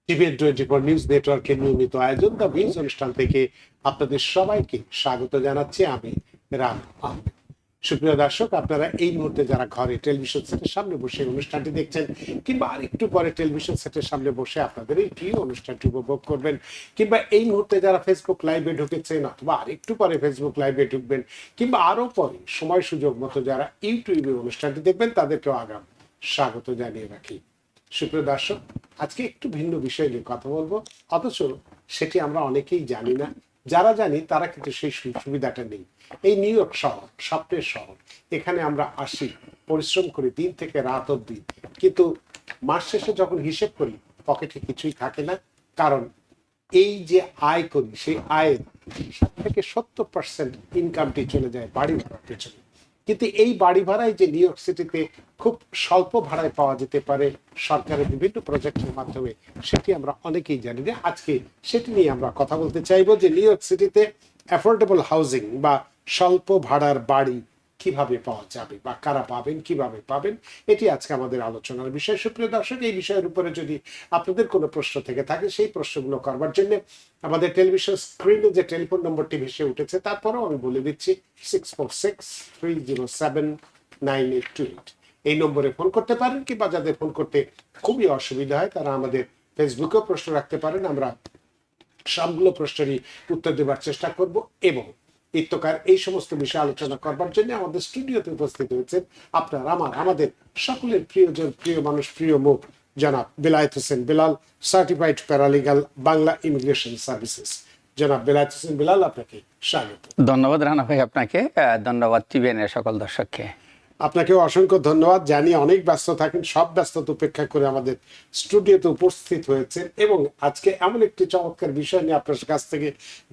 TVN24 news নেটওয়ার্কের নিয়মিত আয়োজন দ্য ভিউজ অনুষ্ঠান থেকে আপনাদের সবাইকে স্বাগত জানাচ্ছি আমি রাম আহমেদ। সুপ্রিয় দর্শক, আপনারা এই মুহূর্তে যারা ঘরে টেলিভিশন সেটের সামনে বসে অনুষ্ঠানটি দেখছেন কিংবা আর একটু পরে টেলিভিশন সেটের সামনে বসে আপনাদের এই প্রিয় অনুষ্ঠানটি উপভোগ করবেন, কিংবা এই মুহূর্তে যারা ফেসবুক লাইভে ঢুকেছেন অথবা আর একটু পরে ফেসবুক লাইভে ঢুকবেন, কিংবা আরো পরে সময় সুযোগ মতো যারা ইউটিউবে অনুষ্ঠানটি দেখবেন, তাদেরকেও আগাম স্বাগত জানিয়ে রাখি। সুপ্রিয় দর্শক, আজকে একটু ভিন্ন বিষয় নিয়ে কথা বলবো, অথচ সেটি আমরা অনেকেই জানি না। যারা জানি তারা কিন্তু সেই সুবিধাটা নেই। এই নিউ ইয়র্ক শহর, স্বপ্নের শহর, এখানে আমরা আসি, পরিশ্রম করি দিন থেকে রাত অব্দি, কিন্তু মাস শেষে যখন হিসেব করি পকেটে কিছুই থাকে না। কারণ এই যে আয় করি, সেই আয়ের 60% ইনকামটি চলে যায় বাড়ি ভাড়ার পেছনে। কিন্তু এই বাড়ি ভাড়ায় যে নিউ ইয়র্ক সিটিতে খুব স্বল্প ভাড়ায় পাওয়া যেতে পারে সরকারের বিভিন্ন প্রজেক্টের মাধ্যমে, সেটি আমরা অনেকেই জানি না। আজকে সেটি নিয়ে আমরা কথা বলতে চাইবো যে নিউ ইয়র্ক সিটিতে অ্যাফোর্ডেবল হাউজিং বা স্বল্প ভাড়ার বাড়ি কিভাবে পাওয়া যাবে বা কারা পাবেন, কিভাবে পাবেন, এটি আজকে আমাদের আলোচনার বিষয়। সুপ্রিয় দর্শক, এই বিষয়ের উপরে যদি আপনাদের কোনো প্রশ্ন থেকে থাকে, সেই প্রশ্নগুলো করবার জন্য আমাদের টেলিভিশন স্ক্রিনে যে টেলিফোন নম্বরটি ভেসে উঠেছে, তারপরেও আমি বলে দিচ্ছি 646-307-9828। এই নম্বরে ফোন করতে পারেন, কিংবা যাদের ফোন করতে খুবই অসুবিধা হয় তারা আমাদের ফেসবুকেও প্রশ্ন রাখতে পারেন। আমরা সবগুলো প্রশ্নেরই উত্তর দেওয়ার চেষ্টা করব। এবং ইত্যকার এই সমস্ত বিষয় আলোচনা করবার জন্য আমাদের স্টুডিওতে উপস্থিত হয়েছেন আমাদের সকলের প্রিয়জন, প্রিয় মানুষ, প্রিয় মুখ, জনাব Belayet Hossain Belal, certified paralegal, Bangla immigration services. জনাব বেলায়েত হোসেন বেলাল, আপনাকে স্বাগত। ধন্যবাদ রানা ভাই, আপনাকে ধন্যবাদ টিভিএন এর সকল দর্শককে। আপনাকেও অসংখ্য ধন্যবাদ। জানি অনেক ব্যস্ত থাকেন, সব ব্যস্ততা উপেক্ষা করে আমাদের স্টুডিওতে উপস্থিত হয়েছেন এবং আজকে এমন একটি চমৎকার বিষয় নিয়ে আপনার কাছ থেকে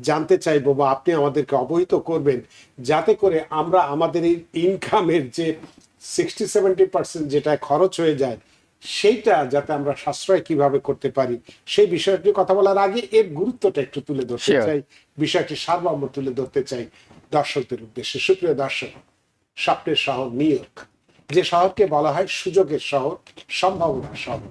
জানতে চাইবো বা আপনি আমাদেরকে অবহিত করবেন, যাতে করে আমরা আমাদের এই ইনকামের যে 60-70% যেটা খরচ হয়ে যায়, সেইটা যাতে আমরা সাশ্রয় কিভাবে করতে পারি, সেই বিষয়টি কথা বলার আগে এর গুরুত্বটা একটু তুলে ধরতে চাই, বিষয়টি সারমর্ম তুলে ধরতে চাই দর্শকদের উদ্দেশ্যে। সুপ্রিয় দর্শক, স্বপ্নের শহর নিউ ইয়র্ক, যে শহরকে বলা হয় সুযোগের শহর, সম্ভাবনার শহর।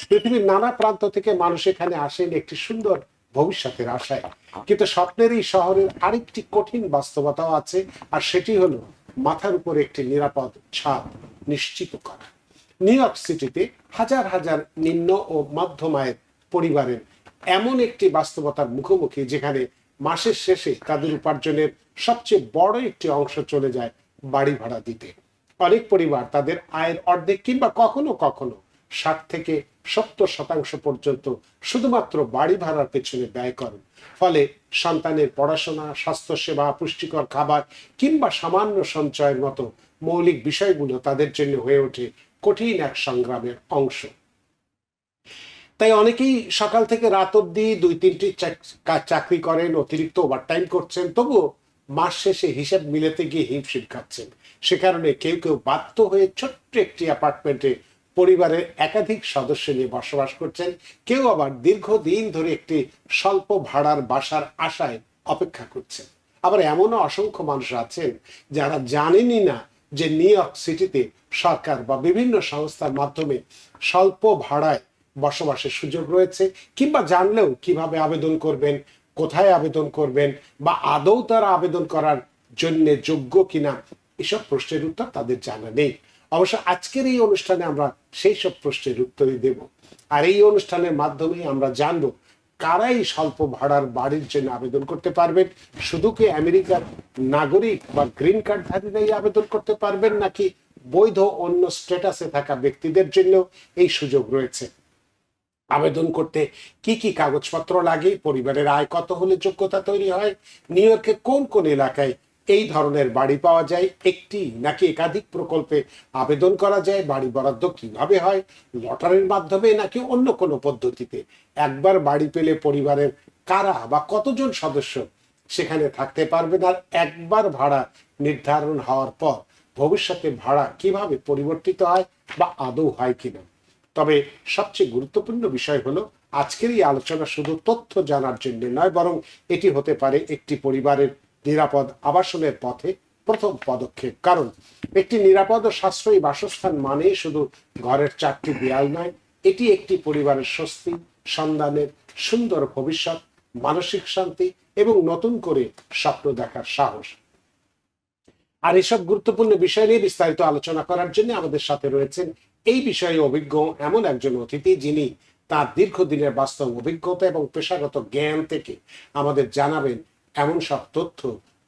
পৃথিবীর নানা প্রান্ত থেকে মানুষ এখানে আসেন একটি সুন্দর ভবিষ্যতের আশায়, কিন্তু স্বপ্নের এই শহরের আরেকটি কঠিন বাস্তবতাও আছে, আর সেটি হলো মাথার উপরে একটি নিরাপদ ছাদ নিশ্চিত করা। নিউ ইয়র্ক সিটিতে হাজার হাজার নিম্ন ও মধ্যম আয়ের পরিবারের এমন একটি বাস্তবতার মুখোমুখি, যেখানে মাসের শেষে তাদের উপার্জনের সবচেয়ে বড় একটি অংশ চলে যায় বাড়ি ভাড়া দিতে। অনেক পরিবার তাদের আয়ের অর্ধেক কিংবা কখনো কখনো 60-70% পর্যন্ত শুধুমাত্র বাড়ি ভাড়ার পেছনে ব্যয় করেন। ফলে সন্তানের পড়াশোনা, স্বাস্থ্যসেবা, পুষ্টিকর খাবার কিংবা সামান্য সঞ্চয়ের মতো মৌলিক বিষয়গুলো তাদের জন্য হয়ে ওঠে কঠিন এক সংগ্রামের অংশ। তাই অনেকেই সকাল থেকে রাত অব্দি 2-3টি চাকরি করেন, অতিরিক্ত ওভারটাইম করছেন, তবুও মাস শেষে হিসাব মিলাতে গিয়ে হিমশিম খাচ্ছেন। সে কারণে কেউ কেউ বাধ্য হয়ে ছোট্ট একটি অ্যাপার্টমেন্টে পরিবারের একাধিক সদস্য নিয়ে বসবাস করছেন। কেউ আবার দীর্ঘদিন ধরে একটি স্বল্প ভাড়ার বাসার আশায় অপেক্ষা করছেন। আবার এমনও অসংখ্য মানুষ আছেন যারা জানেনই না যে নিউ ইয়র্ক সিটিতে সরকার বা বিভিন্ন সংস্থার মাধ্যমে স্বল্প ভাড়ায় বসবাসের সুযোগ রয়েছে, কিংবা জানলেও কিভাবে আবেদন করবেন, কোথায় আবেদন করবেন, বা আদৌ তারা আবেদন করার জন্য যোগ্য কিনা, এসব প্রশ্নের উত্তর তাদের জানা নেই। অবশ্য আজকের এই অনুষ্ঠানে আমরা সেই সব প্রশ্নের উত্তরই দেব। আর এই অনুষ্ঠানের মাধ্যমে আমরা জানবো কারাই স্বল্প ভাড়ার বাড়ির জন্য আবেদন করতে পারবেন। শুধু কি আমেরিকার নাগরিক বা গ্রিন কার্ডধারীরাই আবেদন করতে পারবেন, নাকি বৈধ অন্য স্ট্যাটাসে থাকা ব্যক্তিদের জন্য এই সুযোগ রয়েছে? আবেদন করতে কি কি কাগজপত্র লাগে, পরিবারের আয় কত হলে যোগ্যতা তৈরি হয়, নিউ ইয়র্কে কোন কোন এলাকায় এই ধরনের বাড়ি পাওয়া যায়, একটি নাকি একাধিক প্রকল্পে আবেদন করা যায়, বাড়ি বরাদ্দ কিভাবে হয়, লটারির মাধ্যমে নাকি অন্য কোনো পদ্ধতিতে, একবার বাড়ি পেলে পরিবারের কারা বা কতজন সদস্য সেখানে থাকতে পারবেন, আর একবার ভাড়া নির্ধারণ হওয়ার পর ভবিষ্যতে ভাড়া কিভাবে পরিবর্তিত হয় বা আদৌ হয় কিনা। তবে সবচেয়ে গুরুত্বপূর্ণ বিষয় হলো আজকের এই আলোচনা শুধু তথ্য জানার জন্য নয়, বরং এটি হতে পারে একটি পরিবারের নিরাপদ আবাসনের পথে প্রথম পদক্ষেপ। কারণ একটি নিরাপদ ও সাশ্রয়ী বাসস্থান মানে শুধু ঘরের 4টি দেয়াল নয়, এটি একটি পরিবারের স্বস্তি, সন্ধানের সুন্দর ভবিষ্যৎ, মানসিক শান্তি এবং নতুন করে স্বপ্ন দেখার সাহস। আর এসব গুরুত্বপূর্ণ বিষয় নিয়ে বিস্তারিত আলোচনা করার জন্য আমাদের সাথে রয়েছেন এই বিষয়ে অভিজ্ঞ এমন একজন অতিথি, যিনি তার দীর্ঘদিনের বাস্তব অভিজ্ঞতা এবং পেশাগত জ্ঞান থেকে আমাদের জানাবেন এমন সব তথ্য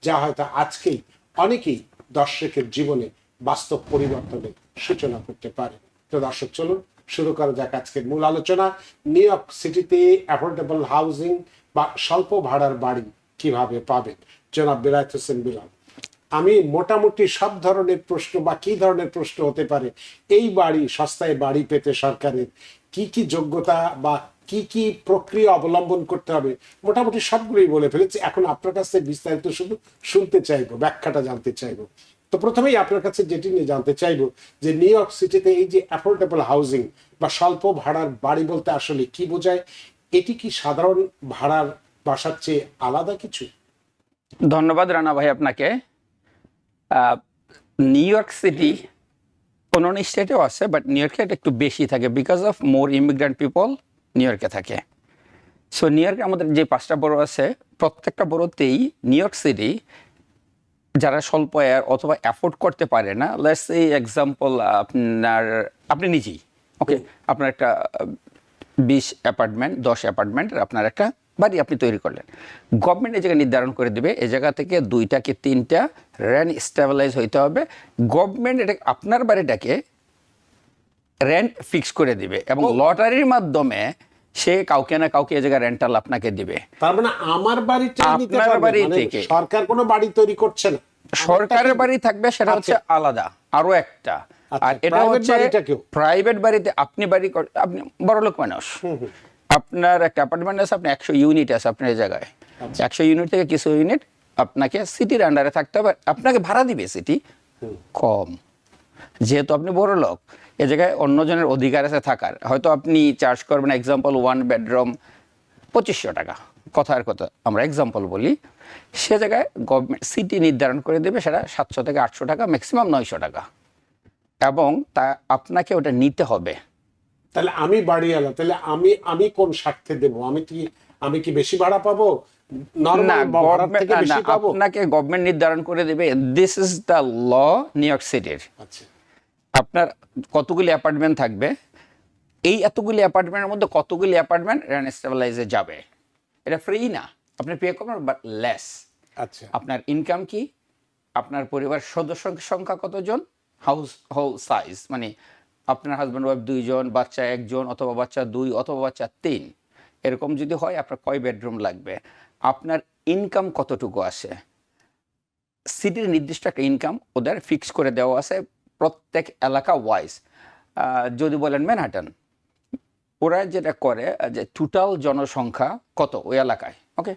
যা হয়তো আজকেই অনেকেই দর্শকের জীবনে বাস্তব পরিবর্তনের সূচনা করতে পারে। তো দর্শক, চলুন শুরু করা যাক আজকের মূল আলোচনা। নিউ ইয়র্ক সিটিতে অ্যাফোর্ডেবল হাউজিং বা স্বল্প ভাড়ার বাড়ি কিভাবে পাবেন। জনাব বিলায়েত হোসেন বিলাল, আমি মোটামুটি সব ধরনের প্রশ্ন বা কি ধরনের প্রশ্ন হতে পারে এই বাড়ি সস্তায় বাড়ি পেতে সরকারের কি কি যোগ্যতা বা কি কি প্রক্রিয়া অবলম্বন করতে হবে, মোটামুটি সবগুলোই বলে ফেলেছি। এখন আপনার কাছে বিস্তারিত শুধু শুনতে চাইবো, ব্যাখ্যাটা জানতে চাইবো। তো প্রথমেই আপনার কাছে যেটি নিয়ে জানতে চাইবো যে নিউ ইয়র্ক সিটিতে এই যে অ্যাফোর্ডেবল হাউজিং বা স্বল্প ভাড়ার বাড়ি বলতে আসলে কি বোঝায়? এটি কি সাধারণ ভাড়ার বাসার চেয়ে আলাদা কিছু? ধন্যবাদ রানা ভাই আপনাকে। নিউ ইয়র্ক সিটি অন্যান্য স্টেটেও আছে, বাট নিউ ইয়র্কে এটা একটু বেশি থাকে because of more immigrant people new ইয়র্কে থাকে। সো নিউ ইয়র্কে আমাদের যে 5টা বড় আছে, প্রত্যেকটা বড়তেই নিউ ইয়র্ক সিটি যারা স্বল্প আয় অথবা অ্যাফোর্ড করতে পারে না, লেটস এই এক্সাম্পল আপনি নিজেই ওকে, আপনার একটা 20 অ্যাপার্টমেন্ট 10 অ্যাপার্টমেন্টের আপনার একটা বাড়ি আপনি তৈরি করলেন। গভর্নমেন্ট এই জায়গায় নির্ধারণ করে দেবে এই জায়গা থেকে 2টা কি 3টা রেন্ট স্টেবিলাইজ হইতে হবে। গভর্নমেন্ট এটা আপনার বাড়িটাকে রেন্ট ফিক্স করে দিবে এবং লটারির মাধ্যমে সে কাউকে না কাউকে এই জায়গায় রেন্টাল আপনাকে দিবে। তার মানে আমার বাড়িটা নিতে আপনার পারবে, বাড়ি মানে থেকে। সরকার কোনো বাড়ি তৈরি করছে না, সরকারের বাড়ি থাকবে, সেটা হচ্ছে আলাদা আরো একটা। আচ্ছা, আর এটা private হচ্ছে বাড়িটাকেও? প্রাইভেট বাড়িতে আপনি আপনি বড়লোক মানুষ, আপনার একটা অ্যাপার্টমেন্ট আছে, আপনি 100 ইউনিট আছে আপনার এই জায়গায়। 100 ইউনিট থেকে কিছু ইউনিট আপনাকে সিটির আন্ডারে থাকতে হবে, আপনাকে ভাড়া দিবে সিটি কম। যেহেতু আপনি বড় লোক, এ জায়গায় অন্যজনের অধিকার আছে থাকার। হয়তো আপনি চার্জ করবেন এক্সাম্পল 1 বেডরুম 2500 টাকা, কথার কথা আমরা এক্সাম্পল বলি। সে জায়গায় গভর্নমেন্ট সিটি নির্ধারণ করে দেবে সেটা 700 থেকে 800 টাকা, ম্যাক্সিমাম 900 টাকা, এবং তা আপনাকে ওটা নিতে হবে। তাহলে আমি বাড়িওয়ালা, তাহলে আমি কোন স্বার্থে দেব? আমি কি বেশি ভাড়া পাবো? না, নরমাল ভাড়া থেকে বেশি পাবো? আপনাকে গভর্নমেন্ট নির্ধারণ করে দেবে, this is the law New York সিটির। আচ্ছা, আপনার কতগুলি অ্যাপার্টমেন্ট থাকবে, এই এতগুলি অ্যাপার্টমেন্টের মধ্যে কতগুলি অ্যাপার্টমেন্ট রেন্ট স্টেবিলাইজে যাবে। এটা ফ্রি না, আপনি পে করবেন বাট লেস। আচ্ছা, আপনার ইনকাম কি, আপনার পরিবার সদস্য সংখ্যা কতজন, হাউস হোল্ড সাইজ, মানে আপনার হাজব্যান্ড ওয়াইফ 2 জন, বাচ্চা 1 জন, অথবা বাচ্চা 2 অথবা বাচ্চা 3, এরকম যদি হয় আপনার কয় বেডরুম লাগবে, আপনার ইনকাম কতটুকু আসে। সিটির নির্দিষ্ট একটা ইনকাম ওদের ফিক্স করে দেওয়া আছে প্রত্যেক এলাকা ওয়াইজ। যদি বলেন ম্যানহাটন, ওরা যেটা করে যে টোটাল জনসংখ্যা কত ওই এলাকায়, ওকে,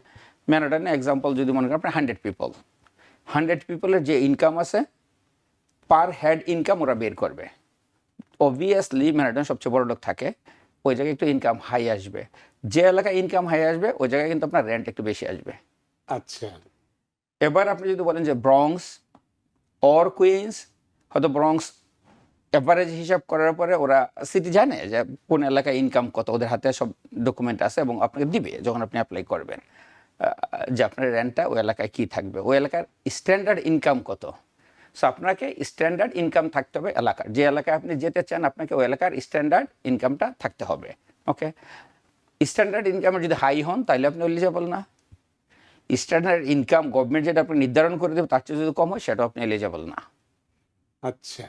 ম্যানহাটনে এক্সাম্পল যদি মনে করেন আপনার 100 পিপলের যে ইনকাম আছে পার হেড ইনকাম ওরা বের করবে। অবভিয়াসলি ম্যানহাটন সবচেয়ে বড় লোক থাকে, ওই জায়গায় একটু ইনকাম হাই আসবে। যে এলাকায় ইনকাম হাই আসবে ওই জায়গায় কিন্তু আপনার রেন্ট একটু বেশি আসবে। আচ্ছা। এবার আপনি যদি বলেন যে ব্রঙ্কস অর কুইন্স, হয়তো ব্রঙ্কস এভারেজ হিসাব করার পরে ওরা সিটি জানে যে কোন এলাকায় ইনকাম কত, ওদের হাতে সব ডকুমেন্ট আছে এবং আপনাকে দিবে যখন আপনি অ্যাপ্লাই করবেন যে আপনার রেন্টটা ওই এলাকায় কী থাকবে, ওই এলাকার স্ট্যান্ডার্ড ইনকাম কত। সো আপনাকে স্ট্যান্ডার্ড ইনকাম থাকতে হবে এলাকার, যে এলাকায় আপনি যেতে চান আপনাকে ওই এলাকার স্ট্যান্ডার্ড ইনকামটা থাকতে হবে। ওকে, স্ট্যান্ডার্ড ইনকামের যদি হাই হন তাহলে আপনি এলিজেবল না। স্ট্যান্ডার্ড ইনকাম গভর্নমেন্ট যেটা আপনি নির্ধারণ করে দেবে তার চেয়ে যদি কম হয় সেটাও আপনি এলিজেবল না। আচ্ছা,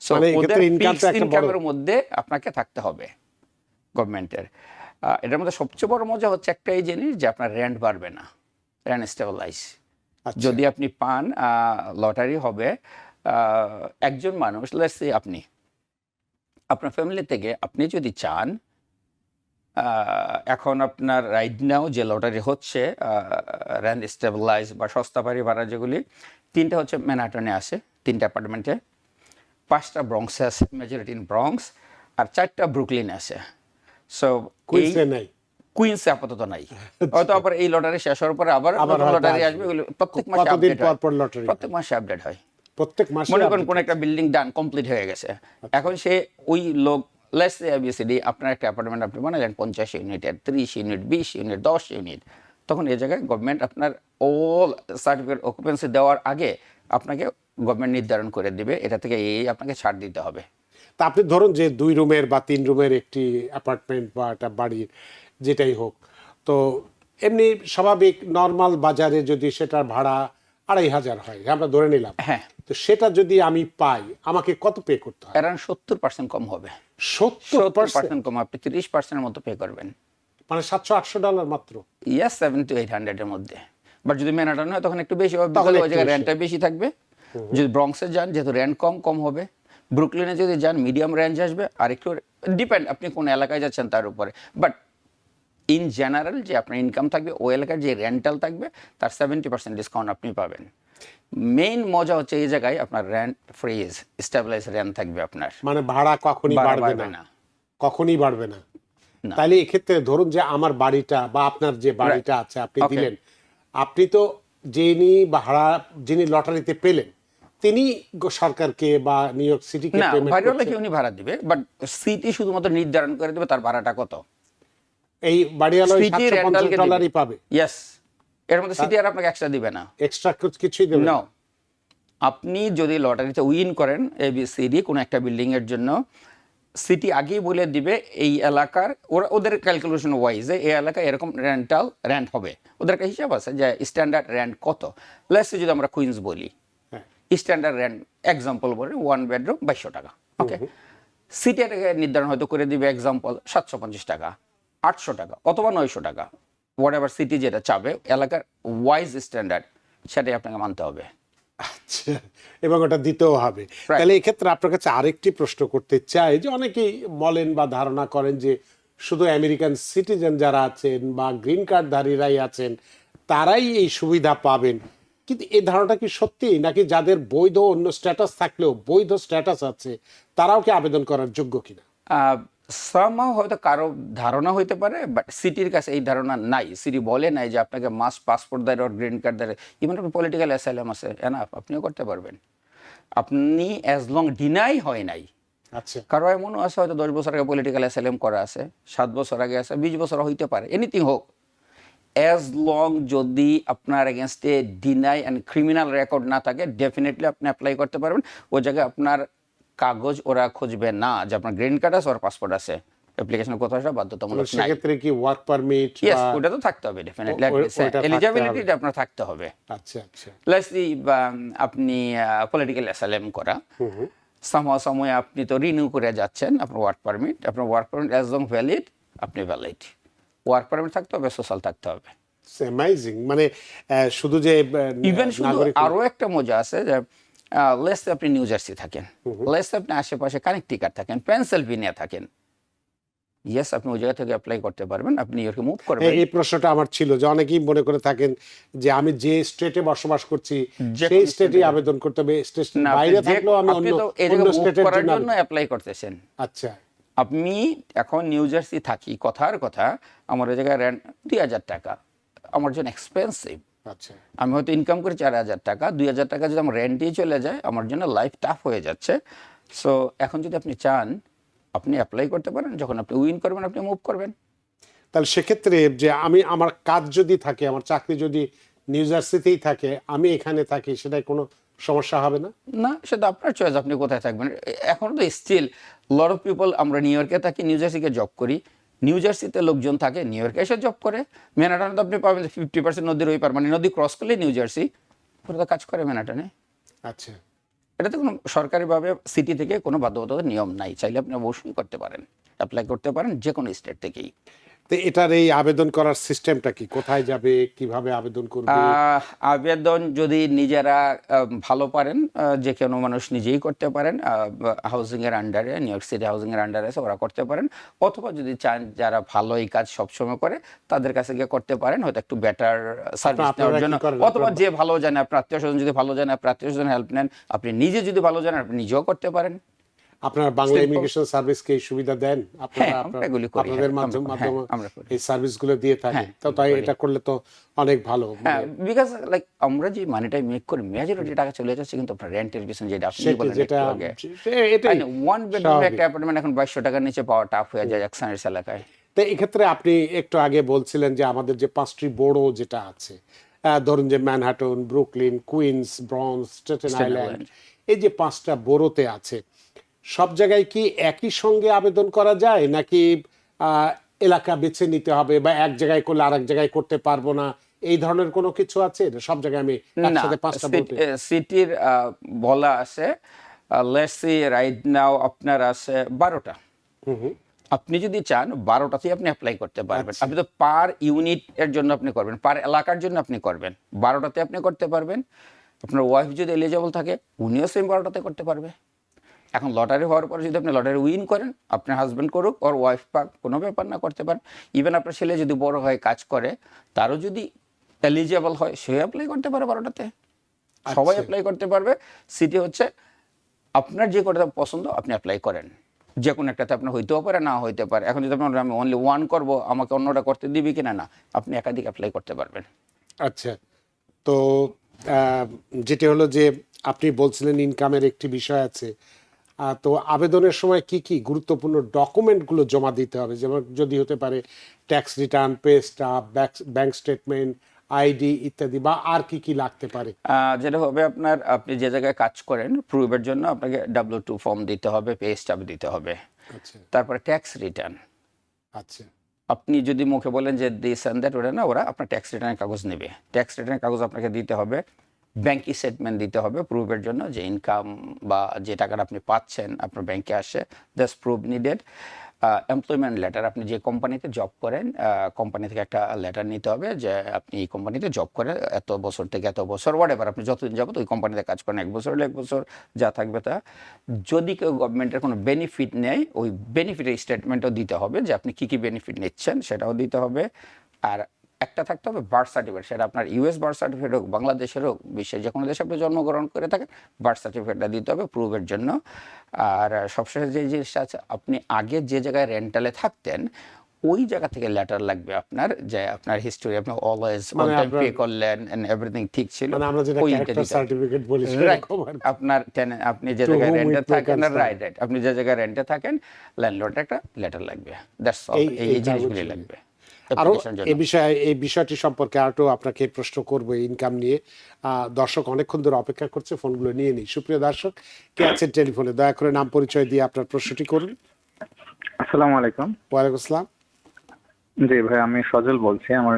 সো মানে ওদের এক্ষেত্রে ইনকামটা একটা বড় ইনকামের মধ্যে আপনাকে থাকতে হবে গভর্নমেন্টের। এটার মধ্যে সবচেয়ে বড় মজা হচ্ছে একটাই জিনিস যে আপনার রেন্ট বাড়বে না, রেন্ট স্টেবিলাইজ। আচ্ছা, যদি আপনি পান, লটারি হবে, একজন মানুষ লেটস সে আপনি আপনার ফ্যামিলি থেকে আপনি যদি চান, এখন আপনার রাইট নাও যে লটারি হচ্ছে রেন্ট স্টেবিলাইজ বা সস্তা বাড়ি ভাড়া যেগুলি, 3টা হচ্ছে ম্যানহাটনে আছে, 3টা অ্যাপার্টমেন্টে, 5টা ব্রঙ্কসে আছে, মেজরিটি ইন ব্রঙ্কস, আর 4টা ব্রুকলিনে আছে। সো কুইন্সে নাই, কুইন্সে আপাতত নাই, হয়তো আবার এই লটারি শেষ হওয়ার পরে আবার লটারি আসবে। প্রত্যেক মাসে কতদিন আপডেট পর হয়, পর লটারি? প্রত্যেক মাসে আপডেট হয়। প্রত্যেক মাসে মনে করেন কোন একটা বিল্ডিং ডান কমপ্লিট হয়ে গেছে, এখন সে ওই লোক লেটস সে ABCD, আপনার একটা অ্যাপার্টমেন্ট আপনি বানালেন 50 ইউনিটের, 30 ইউনিট, 20 ইউনিট, 10 ইউনিট, তখন এই জায়গায় গভর্নমেন্ট আপনার অল সার্টিফিকেট অকুপেন্সি দেওয়ার আগে আপনাকে গভর্নমেন্ট নির্ধারণ করে দিবে এটা থেকে এই আপনাকে ছাড় দিতে হবে। তা আপনি ধরুন যে 2 রুমের বা 3 রুমের একটি অ্যাপার্টমেন্ট বা একটা বাড়ির যেটাই হোক, তো এমনি স্বাভাবিক নর্মাল বাজারে যদি সেটার ভাড়া 2,500 হয়, আমরা ধরে নিলাম, হ্যাঁ, তো সেটা যদি আমি পাই আমাকে কত পে করতে হয়? অ্যারাউন্ড 70% কম হবে। 70%? 70% কম, আপনি 30% মতো পে করবেন। মানে $700-800 মাত্র? ইয়াস, 700 to 800 এর মধ্যে। বাট যদি ম্যানহাটন হয় তখন একটু বেশি হবে, তখন ওই একটু জায়গায় বেশি। রেন্টটা বেশি থাকবে। যদি ব্রঙ্কসে যান, যেহেতু রেন্ট কম হবে। ব্রুকলিনে যদি যান মিডিয়াম রেঞ্জ আসবে, আর একটু ডিপেন্ড আপনি কোন এলাকায় যাচ্ছেন তার উপরে। বাট ইন জেনারেল যে আপনার ইনকাম থাকবে, ওই এলাকার যে রেন্টাল থাকবে তার 70% ডিসকাউন্ট আপনি পাবেন। মেইন মজা হচ্ছে এই জায়গায় আপনার রেন্ট ফ্রিজ, স্টেবিলাইজ রেন্ট থাকবে আপনার, মানে ভাড়া কখনই বাড়বে না, কখনই বাড়বে না। না। তাহলে এক্ষেত্রে ধরুন যে আমার বাড়িটা বা আপনার যে বাড়িটা আছে আপনি Okay. দিলেন, আপনি তো যিনি লটারিতে পেলেন তিনি সরকারকে বা নিউ ইয়র্ক সিটিকে না, পেমেন্ট বাড়িওয়ালাকে উনি ভাড়া দিবে, বাট সিটি শুধুমাত্র নির্ধারণ করে দেবে তার ভাড়াটা কত। এই বাড়িওয়ালা ওই সিটি রেন্টালকে $750 পাবে? ইয়েস, এর মধ্যে সিটি আর আপনাকে এক্সট্রা দিবে না। এক্সট্রা কিছুই দেবে না? নো, আপনি যদি লটারিতে উইন করেন ABCD কোনো একটা বিল্ডিং এর জন্য, সিটি আগেই বলে দিবে এই এলাকার, ওদের ক্যালকুলেশন ওয়াইজে এই এলাকায় এরকম রেন্ট হবে, ওদের একটা হিসাব আছে যে স্ট্যান্ডার্ড রেন্ট কত। লেটস সে যদি আমরা কুইন্স বলি, হ্যাঁ। স্ট্যান্ডার্ড রেন্ট এক্সাম্পল বলি 1 বেডরুম 2200 টাকা। ওকে, সিটি নির্ধারণ হয়তো করে দিবে এক্সাম্পল 750 টাকা, 800 টাকা অথবা 900 টাকা, হোয়াট এভার সিটি যেটা চাবে এলাকার ওয়াইজ স্ট্যান্ডার্ড, সেটাই আপনাকে মানতে হবে। আচ্ছা, এবং ওটা দিতেও হবে। তাহলে এক্ষেত্রে আপনার কাছে আরেকটি প্রশ্ন করতে চাই, যে অনেকেই বলেন বা ধারণা করেন যে শুধু আমেরিকান সিটিজেন যারা আছেন বা গ্রিন কার্ডধারীরাই আছেন তারাই এই সুবিধা পাবেন, কিন্তু এই ধারণাটা কি সত্যি, নাকি যাদের বৈধ অন্য স্ট্যাটাস থাকলেও বৈধ স্ট্যাটাস আছে তারাও কি আবেদন করার যোগ্য কিনা? সামহাও হয়তো কারো ধারণা হইতে পারে, বাট সিটির কাছে এই ধারণা নাই। সিটি বলে নাই যে আপনাকে মাস পাসপোর্ট দেয় আর গ্রিন কার্ড দেয়। ইভেন আপনি পলিটিক্যাল অ্যাসাইলাম আছে, এনাফ, আপনিও করতে পারবেন। আপনি অ্যাজ লং ডিনাই হয় নাই, আচ্ছা, কারো এমনও আছে হয়তো 10 বছর আগে পলিটিক্যাল অ্যাসাইলাম করা আছে, 7 বছর আগে আছে, 20 বছর হইতে পারে, এনিথিং হোক, অ্যাজ লং যদি আপনার এগেনস্টে ডিনাই অ্যান্ড ক্রিমিনাল রেকর্ড না থাকে, ডেফিনেটলি আপনি অ্যাপ্লাই করতে পারবেন। ওই জায়গায় আপনার কাগজ ওরা খুঁজবে না যে আপনার গ্রিন কার্ড আছে আর পাসপোর্ট আছে, অ্যাপ্লিকেশন কোথাও সেটা বাধ্যতামূলক নাই। সেক্ষেত্রে কি ওয়ার্ক পারমিট? ইয়েস, ওটা তো থাকতে হবে ডেফিনেটলি, এলিজিবিলিটিটা আপনার থাকতে হবে। আচ্ছা আচ্ছা, লেটস সি আপনি পলিটিক্যাল অ্যাসাইলাম করা, সময় আপনি তো রিনিউ করে যাচ্ছেন আপনার work permit, as long valid, আপনি ভ্যালিড। ওয়ার্ক পারমিট থাকতে হবে, সোশ্যাল থাকতে হবে। অ্যামেজিং। মানে শুধু যে ইভেন শুধু আরো একটা মজা আছে যে লেটস আপনি নিউ জার্সি থাকেন, লেটস আপনি আশেপাশে কানেকটিকাট থাকেন, পেনসিলভেনিয়া থাকেন, ইয়েস, আপনি ওই জায়গা থেকে অ্যাপ্লাই করতে পারবেন, আপনি নিউ ইয়র্কে মুভ করবেন। এই প্রশ্নটা আমার ছিল যে অনেকেই মনে করে থাকেন যে আমি যে স্টেটে বসবাস করছি সেই স্টেটে আবেদন করতে হবে, স্টেটের না, বাইরে থাকলেও আমি আপনি অন্য তো এই জায়গায় মুভ স্টেটের করার জন্য জন্য অ্যাপ্লাই করতেছেন। আচ্ছা, আপনি এখন নিউ জার্সি থাকি, কথার কথা আমার ওই জায়গায় রেন্ট 2,000 টাকা, আমার জন্য এক্সপেন্সিভ। আচ্ছা, আমি হয়তো ইনকাম করি 4,000 টাকা, 2,000 টাকা যদি আমার রেন্ট দিয়ে চলে যায় আমার জন্য লাইফ টাফ হয়ে যাচ্ছে। সো এখন যদি আপনি চান আপনি অ্যাপ্লাই করতে পারেন, যখন আপনি উইন করবেন আপনি মুভ করবেন। তাহলে সেক্ষেত্রে যে আমার কাজ যদি থাকে, আমার চাকরি যদি নিউ জার্সিতেই থাকে, আমি এখানে থাকি, সেটাই কোনো সমস্যা হবে না? না, সেটা আপনার চয়েস, আপনি কোথায় থাকবেন। এখন তো স্টিল লট অফ পিপল, আমরা নিউ ইয়র্কে থাকি, নিউ জার্সিকে জব করি, নিউ জার্সিতে লোকজন থাকে, নিউ ইয়র্কে এসে জব করে। ম্যানহাটনে তো আপনি পাবেন 50% নদীর ওই পার, মানে নদী ক্রস করলে নিউ জার্সি, ওরা তো কাজ করে ম্যানহাটনে। আচ্ছা, এটাতে কোনো সরকারিভাবে সিটি থেকে কোনো বাধ্যবাধকতার নিয়ম নাই, চাইলে আপনি অবশ্যই করতে পারেন, অ্যাপ্লাই করতে পারেন যে কোনো স্টেট থেকেই। তো এটার এই আবেদন করার সিস্টেমটা কি, কোথায় যাবে, কিভাবে আবেদন করবে? আবেদন যদি নিজেরা ভালো পারেন, যে কোনো মানুষ নিজেই করতে পারেন, হাউজিং এর আন্ডারে, নিউ ইয়র্ক সিটি হাউজিং এর আন্ডারে আছে, ওরা করতে পারেন। অথবা যদি চান যারা ভালো এই কাজ সবসময় করে তাদের কাছে গিয়ে করতে পারেন, হয়তো একটু বেটার সার্ভিস নেওয়ার জন্য। অথবা যে ভালো জানে, আপনার আত্মীয় স্বজন যদি ভালো জানে, আপনার আত্মীয় স্বজন হেল্প নেন, আপনি নিজে যদি ভালো জানেন আপনি নিজেও করতে পারেন। আপনারা বাংলা Simple. ইমিগ্রেশন সার্ভিসকে এই সুবিধা দেন? আপনারা হ্যাঁ, আমরা এগুলি করি, আপনাদের হ্যাঁ, মাধ্যমে আমরা করি। এই সার্ভিসগুলো দিয়ে থাকেন, হ্যাঁ, তো তাই করি। এটা করলে তো অনেক ভালো। হ্যাঁ, বিকজ লাইক আমরা যে মানিটা মেক করি মেজরিটি টাকা চলে যাচ্ছে কিন্তু আপনার রেন্টের পিছনে, যেটা আপনি সেটা বলেন যেটা একটু আগে। এটাই ওয়ান বেডরুম স্বাভাবিক। একটা অ্যাপার্টমেন্ট এখন 2200 টাকার নিচে পাওয়া টাফ হয়ে যায় অ্যাকশনের এলাকায়। তো এক্ষেত্রে আপনি একটু আগে বলছিলেন যে আমাদের যে 5টি বড় যেটা আছে, ধরুন যে Manhattan, Brooklyn, queen's, bronze, Staten Staten island, Island। এই যে 5টা বড়তে আছে, সব জায়গায় কি একই সঙ্গে আবেদন করা যায়, নাকি এলাকা বেছে নিতে হবে, বা এক জায়গায় করলে আরেক জায়গায় করতে পারবো না, এই ধরনের কোনো কিছু আছে? সব জায়গায় আমি না, একসাথে 5টা বলতে সিটির বলা আছে, লেটস সি রাইট নাও আপনার আছে 12টা। আপনি যদি চান 12টাতেই আপনি অ্যাপ্লাই করতে পারবেন। আচ্ছা। আপনি তো পার ইউনিট এর জন্য আপনি করবেন, পার এলাকার জন্য আপনি করবেন, 12টাতে আপনি করতে পারবেন। আপনার ওয়াইফ যদি এলিজিবল থাকে উনিও সেম 12টাতে করতে পারবে। এখন লটারি হওয়ার পরে যদি আপনি লটারি উইন করেন, আপনার হাজব্যান্ড করুক ওর ওয়াইফ পাক, কোনো ব্যাপার না, করতে পারেন। ইভেন আপনার ছেলে যদি বড় হয় কাজ করে, তারও যদি এলিজিবল হয় সে অ্যাপ্লাই করতে পারে 12টাতে। সবাই অ্যাপ্লাই করতে পারবে। সিটি হচ্ছে আপনার যে কটা পছন্দ আপনি অ্যাপ্লাই করেন, যে কোনো একটাতে আপনার হইতেও পারে না হইতে পারে। এখন যদি আপনার আমি অনলি ওয়ান করব, আমাকে অন্যটা করতে দিবি কিনা, না, আপনি একাধিক অ্যাপ্লাই করতে পারবেন। আচ্ছা, তো যেটা হলো যে আপনি বলছিলেন ইনকামের একটি বিষয় আছে, তো আবেদনের সময় কি কি গুরুত্বপূর্ণ ডকুমেন্টগুলো জমা দিতে হবে? যেমন যদি হতে পারে tax return, pay stub, bank statement, ID ইত্যাদি, বা আর কি কি লাগতে পারে? যেটা হবে আপনার, আপনি যে জায়গায় কাজ করেন প্রুফের জন্য আপনাকে W2 ফর্ম দিতে হবে, পে স্টাব দিতে হবে, আচ্ছা তারপরে ট্যাক্স রিটার্ন। আচ্ছা আপনি যদি মুখে বলেন যে দিস অ্যান্ড দ্যাট, ওটা না, ওরা আপনার ট্যাক্স রিটার্নের কাগজ নেবে। ট্যাক্স রিটার্নের কাগজ আপনাকে দিতে হবে, ব্যাংক স্টেটমেন্ট দিতে হবে প্রুফের জন্য, যে ইনকাম বা যে টাকাটা আপনি পাচ্ছেন আপনার ব্যাংকে আসে, that's proof needed. Employment letter, আপনি যে কোম্পানিতে জব করেন কোম্পানি থেকে একটা লেটার নিতে হবে যে আপনি এই কোম্পানিতে জব করেন এত বছর থেকে এত বছর, হোয়াটএভার আপনি যতদিন যাবত ওই কোম্পানিতে কাজ করেন, 1 বছর হলে 1 বছর যা থাকবে তা। যদি কেউ গভর্নমেন্টের কোনো বেনিফিট নেয় ওই বেনিফিটের স্টেটমেন্টও দিতে হবে, যে আপনি কী কী বেনিফিট নিচ্ছেন সেটাও দিতে হবে। আর একটা থাকতে হবে বার্থ সার্টিফিকেট, সেটা আপনার ইউএস বার্থ সার্টিফিকেট হোক, বাংলাদেশের হোক, বিশ্বের যে কোনো দেশে আপনি জন্মগ্রহণ করে থাকেন, বার্থ সার্টিফিকেটটা দিতে হবে প্রুফের জন্য। আর সবশেষে যে জিনিসটা আছে, আপনি আগে যে জায়গায় রেন্টালে থাকতেন ওই জায়গা থেকে লেটার লাগবে আপনার, যে আপনার হিস্টোরি আপনি অলওয়েজ অন টাইম পে করলেন এন্ড এভরিথিং ঠিক ছিল, মানে আমরা যেটা ওইটা ক্যারেক্টার দিতে সার্টিফিকেট বলি রাইট। সেরকম আর কি। আপনার আপনি যে To জায়গায় whom রেন্টে it may থাকেন, concern. রাইট রাইট, আপনি যে জায়গায় রেন্টে থাকেন ল্যান্ডলর্ডের একটা লেটার লাগবে, দ্যাটস অল। এই এই জিনিসগুলি কাগজগুলি। লাগবে আরো application জন্য। এই বিষয়টি সম্পর্কে আরো আপনাকে প্রশ্ন করব, ইনকাম নিয়ে। দর্শক অনেকক্ষণ ধরে অপেক্ষা করছে, ফোনগুলো নিয়ে নিই। সুপ্রিয় দর্শক, কে আছেন টেলিফোনে? দয়া করে নাম পরিচয় দিয়ে আপনার প্রশ্নটি করুন। আসসালামু আলাইকুম। ওয়ালাইকুম আসসালাম। জি ভাই, আমি সজল বলছি। আমার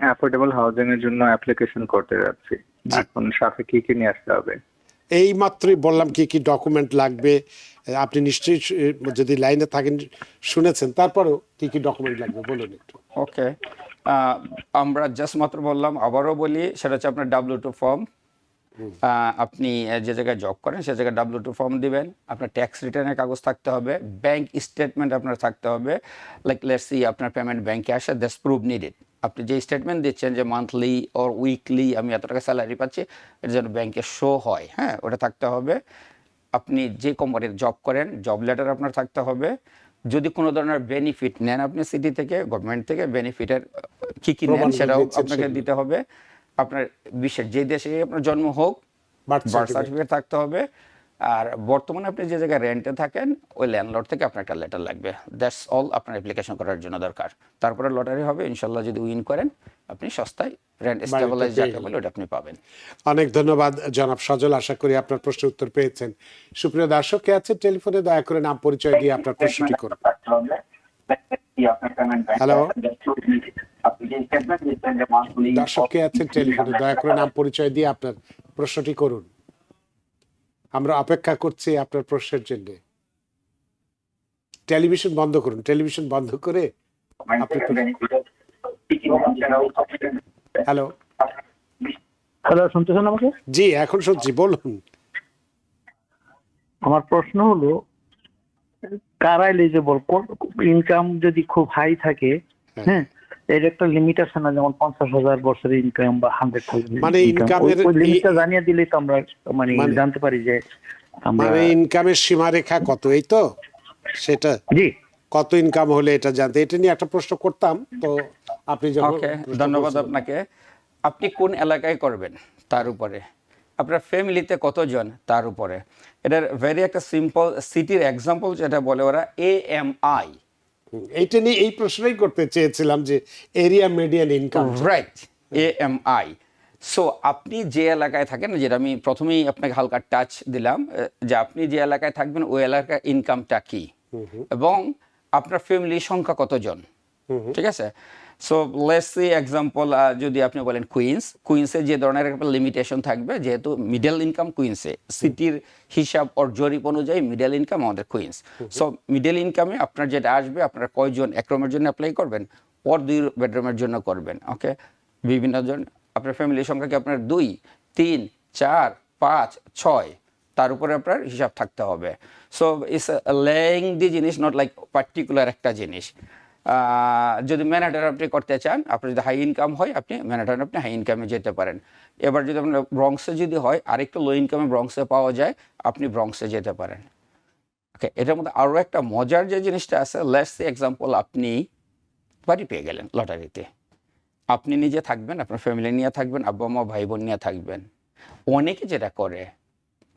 অ্যাফোর্ডেবল হাউজিং এর জন্য অ্যাপ্লিকেশন করতে যাচ্ছি। এখন সাথে কি কি নিয়ে আসতে হবে? এই মাত্রই বললাম কি কি ডকুমেন্ট লাগবে। আপনি নিশ্চয়ই যদি লাইনে থাকেন শুনেছেন, তারপরেও কি কি ডকুমেন্ট লাগবে বলুন একটু। ওকে, আমরা জাস্ট মাত্র বললাম, আবারও বলি, সেটা হচ্ছে আপনার W2 ফর্ম। আপনি যে জায়গায় জব করেন সে জায়গায় W2 ফর্ম দিবেন, আপনার ট্যাক্স রিটার্নের কাগজ থাকতে হবে, ব্যাংক স্টেটমেন্ট আপনার থাকতে হবে, লাইক লেটস সি আপনার পেমেন্ট ব্যাংকে আসে, দ্যাটস প্রুফ নিডেড। আপনি যে স্টেটমেন্ট দিচ্ছেন যে মান্থলি অর উইকলি আমি এত টাকা স্যালারি পাচ্ছি, এর জন্য ব্যাংকে শো হয়, হ্যাঁ, ওটা থাকতে হবে। আপনি যে কোম্পানিতে জব করেন জব লেটার আপনার থাকতে হবে। যদি কোনো ধরনের বেনিফিট নেন আপনি সিটি থেকে, গভর্নমেন্ট থেকে, বেনিফিটের কী কী নেন প্রমাণগুলো সেটাও দিচ্ছেন আপনাকে সেগুলো। দিতে হবে। আপনার বিশ্বের যে দেশে আপনার জন্ম হোক বার্থ বার্থ সার্টিফিকেট থাকতে হবে। আর বর্তমানে আপনি যে জায়গায় রেন্টে থাকেন ওই ল্যান্ডলর্ড থেকে আপনার একটা লেটার লাগবে, দ্যাটস অল আপনার অ্যাপ্লিকেশন করার জন্য দরকার। তারপরে লটারি হবে, ইনশাল্লাহ যদি উইন করেন আপনি সস্তায় রেন্ট স্টেবলাইজ পেয়ে যাকে বলে ওটা আপনি পাবেন। অনেক ধন্যবাদ জনাব সজল, আশা করি আপনার প্রশ্নের উত্তর পেয়েছেন। সুপ্রিয় দর্শক, কে আছেন টেলিফোনে? দয়া করে নাম পরিচয় দিয়ে আপনার প্রশ্নটি করুন। হ্যালো, দর্শক কে আছেন টেলিফোনে? দয়া করে নাম পরিচয় দিয়ে আপনার প্রশ্নটি করুন। আমরা অপেক্ষা করছি আপনার প্রশ্নের জন্য। টেলিভিশন বন্ধ করুন, টেলিভিশন বন্ধ করে আপনি হ্যালো। হ্যালো, শুনতেছেন আমাকে? জি, এখন শুনছি, বলুন। আমার প্রশ্ন হলো, কারা এলিজিবল? ইনকাম যদি খুব হাই থাকে, হ্যাঁ, এর একটা লিমিট আছে না? যেমন 50,000 বছরের ইনকাম বা 100,000, মানে ইনকামের ওই লিমিটটা জানিয়ে দিলেই তো আমরা মানে জানতে পারি যে আমরা মানে ইনকামের সীমারেখা কত, এই তো সেটা জি কত ইনকাম হলে এটা জানতে, এটা নিয়ে একটা প্রশ্ন করতাম তো আপনি যখন ওকে, প্রশ্ন ধন্যবাদ করছিলেন। আপনাকে। আপনি কোন এলাকায় করবেন তার উপরে, আপনার ফ্যামিলিতে কতজন তার উপরে। এটার ভেরি একটা সিম্পল সিটির এক্সাম্পল যেটা বলে ওরা AMI, এইটা নিয়ে এই প্রশ্নই করতে চেয়েছিলাম যে area median income. Right, AMI। So আপনি যে এলাকায় থাকেন, যেটা আমি প্রথমেই আপনাকে হালকা টাচ দিলাম, যে আপনি যে এলাকায় থাকবেন ওই এলাকার ইনকামটা কি এবং আপনার ফ্যামিলির সংখ্যা কতজন, ঠিক আছে। সো লেটস সি এক্সাম্পল, যদি আপনি বলেন কুইন্সে যে ধরনের একটা লিমিটেশন থাকবে, যেহেতু মিডল ইনকাম কুইন্সে, সিটির হিসাব ওর জরিপ অনুযায়ী মিডল ইনকাম আমাদের কুইন্স। সো মিডল ইনকামে আপনার যেটা আসবে, আপনারা কয়জন এক রুমের জন্য অ্যাপ্লাই করবেন, ওর 2 বেডরুমের জন্য করবেন। ওকে, বিভিন্ন জন, আপনার ফ্যামিলির সংখ্যা কি আপনার 2, 3, 4, 5, 6, তার উপরে আপনার হিসাব থাকতে হবে। সো ইটস লেংদি জিনিস, নট লাইক পার্টিকুলার একটা জিনিস। যদি ম্যানহাটন আপনি করতে চান, আপনার যদি হাই ইনকাম হয়, আপনি ম্যানহাটন আপনি হাই ইনকামে যেতে পারেন। এবার যদি আপনার ব্রঙ্কসে যদি হয়, আরেকটু লো ইনকামে ব্রঙ্কসে পাওয়া যায়, আপনি ব্রঙ্কসে যেতে পারেন। ওকে, এটার মধ্যে আরও একটা মজার যে জিনিসটা আছে, লেটস সে এক্সাম্পল, আপনি বাড়ি পেয়ে গেলেন লটারিতে, আপনি নিজে থাকবেন, আপনার ফ্যামিলি নিয়ে থাকবেন, আব্বা মা ভাই বোন নিয়ে থাকবেন। অনেকে যেটা করে,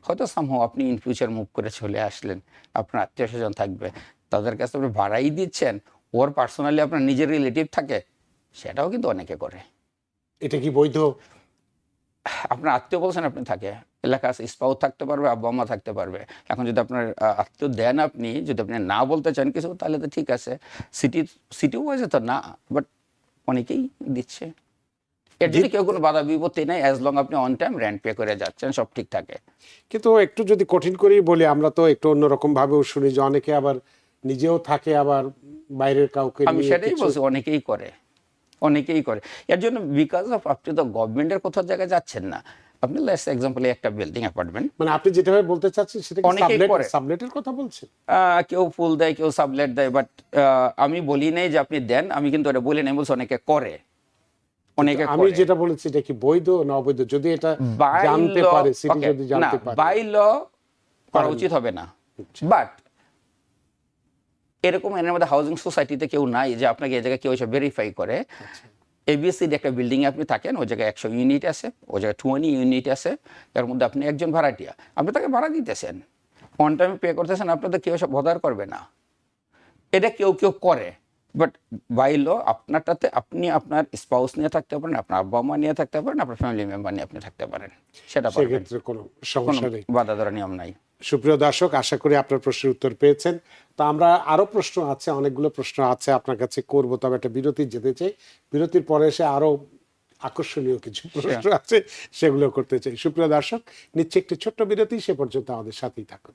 হয়তো সামহাও আপনি ইন ফিউচার মুভ করে চলে আসলেন, আপনার আত্মীয় স্বজন থাকবে, তাদের কাছে আপনি ভাড়াই দিচ্ছেন, ওর পার্সোনালি আপনার নিজের রিলেটিভ থাকে, সেটাও কিন্তু অনেকে করে। এটা কি বৈধ? আপনার আত্মীয় বলছেন আপনি থাকে, এলাকা আছে, স্পাউস থাকতে পারবে, আব্বা মা থাকতে পারবে। এখন যদি আপনার আত্মীয় দেন, আপনি যদি আপনি না বলতে চান কিছু, তাহলে তো ঠিক আছে, সিটি ওয়াইজে তো না, বাট অনেকেই দিচ্ছে। এর জন্য কেউ কোনো বাধা বিপত্তি নেই, অ্যাজ লং আপনি অন টাইম রেন্ট পে করে যাচ্ছেন, সব ঠিক থাকে। কিন্তু একটু যদি কঠিন করেই বলি, আমরা তো একটু অন্যরকম ভাবেও শুনি যে অনেকে আবার নিজেও থাকে, আবার বাইরের কাউকে আমি নিয়ে সেটাই কিছু- বলছি, অনেকেই করে, অনেকেই করে। এর জন্য বিকজ অফ আপনি তো গভর্নমেন্টের কোথাও জায়গায় যাচ্ছেন না, আপনি লেটস এক্সাম্পল একটা বিল্ডিং অ্যাপার্টমেন্ট, মানে আপনি যেটা বলতে চাচ্ছেন সেটা কি অনেকেই করে। সাবলেটের কথা বলছেন? কেউ ফুল দেয়, কেউ সাবলেট দেয়, বাট আমি বলি নাই যে আপনি দেন, আমি কিন্তু এটা বলি নাই, বলছি অনেকে করে, অনেকে আমি করে। যেটা বলেছি এটা কি বৈধ না অবৈধ, যদি এটা জানতে পারে, সিটি যদি জানতে পারে। বাই ল করা উচিত হবে না, বাট এরকম এর মধ্যে হাউজিং সোসাইটিতে কেউ নাই যে আপনাকে এই জায়গায় কেউ এসে ভেরিফাই করে। এবিসিডি একটা বিল্ডিং এ আপনি থাকেন, ওই জায়গায় 100 ইউনিট আছে, ওই জায়গায় 20 ইউনিট আছে, এর মধ্যে আপনি একজন ভাড়াটিয়া, আপনি তাকে ভাড়া দিতেছেন, অন টাইমে পে করতেছেন, আপনার তো কেউ এসব বদার করবে না। এটা কেউ কেউ করে, বাট বাই ল আপনারটাতে আপনি আপনার স্পাউস নিয়ে থাকতে পারেন, আপনার আব্বা মা নিয়ে থাকতে পারেন, আপনার ফ্যামিলি মেম্বার নিয়ে আপনি থাকতে পারেন, সেটা পারবেন, সেক্ষেত্রে কোনো কোনো সমস্যা নেই। বাধা ধরা নিয়ম নাই। সুপ্রিয় দর্শক, আশা করি আপনার প্রশ্নের উত্তর পেয়েছেন। তো আমরা আরো প্রশ্ন আছে, অনেকগুলো প্রশ্ন আছে আপনার কাছে করব, তবে একটা বিরতি যেতে চাই, বিরতির পরে এসে আরো আকর্ষণীয় কিছু প্রশ্ন আছে, সেগুলো করতে চাই। সুপ্রিয় দর্শক, নিচ্ছে একটি ছোট্ট বিরতি, সে পর্যন্ত আমাদের সাথেই থাকুন।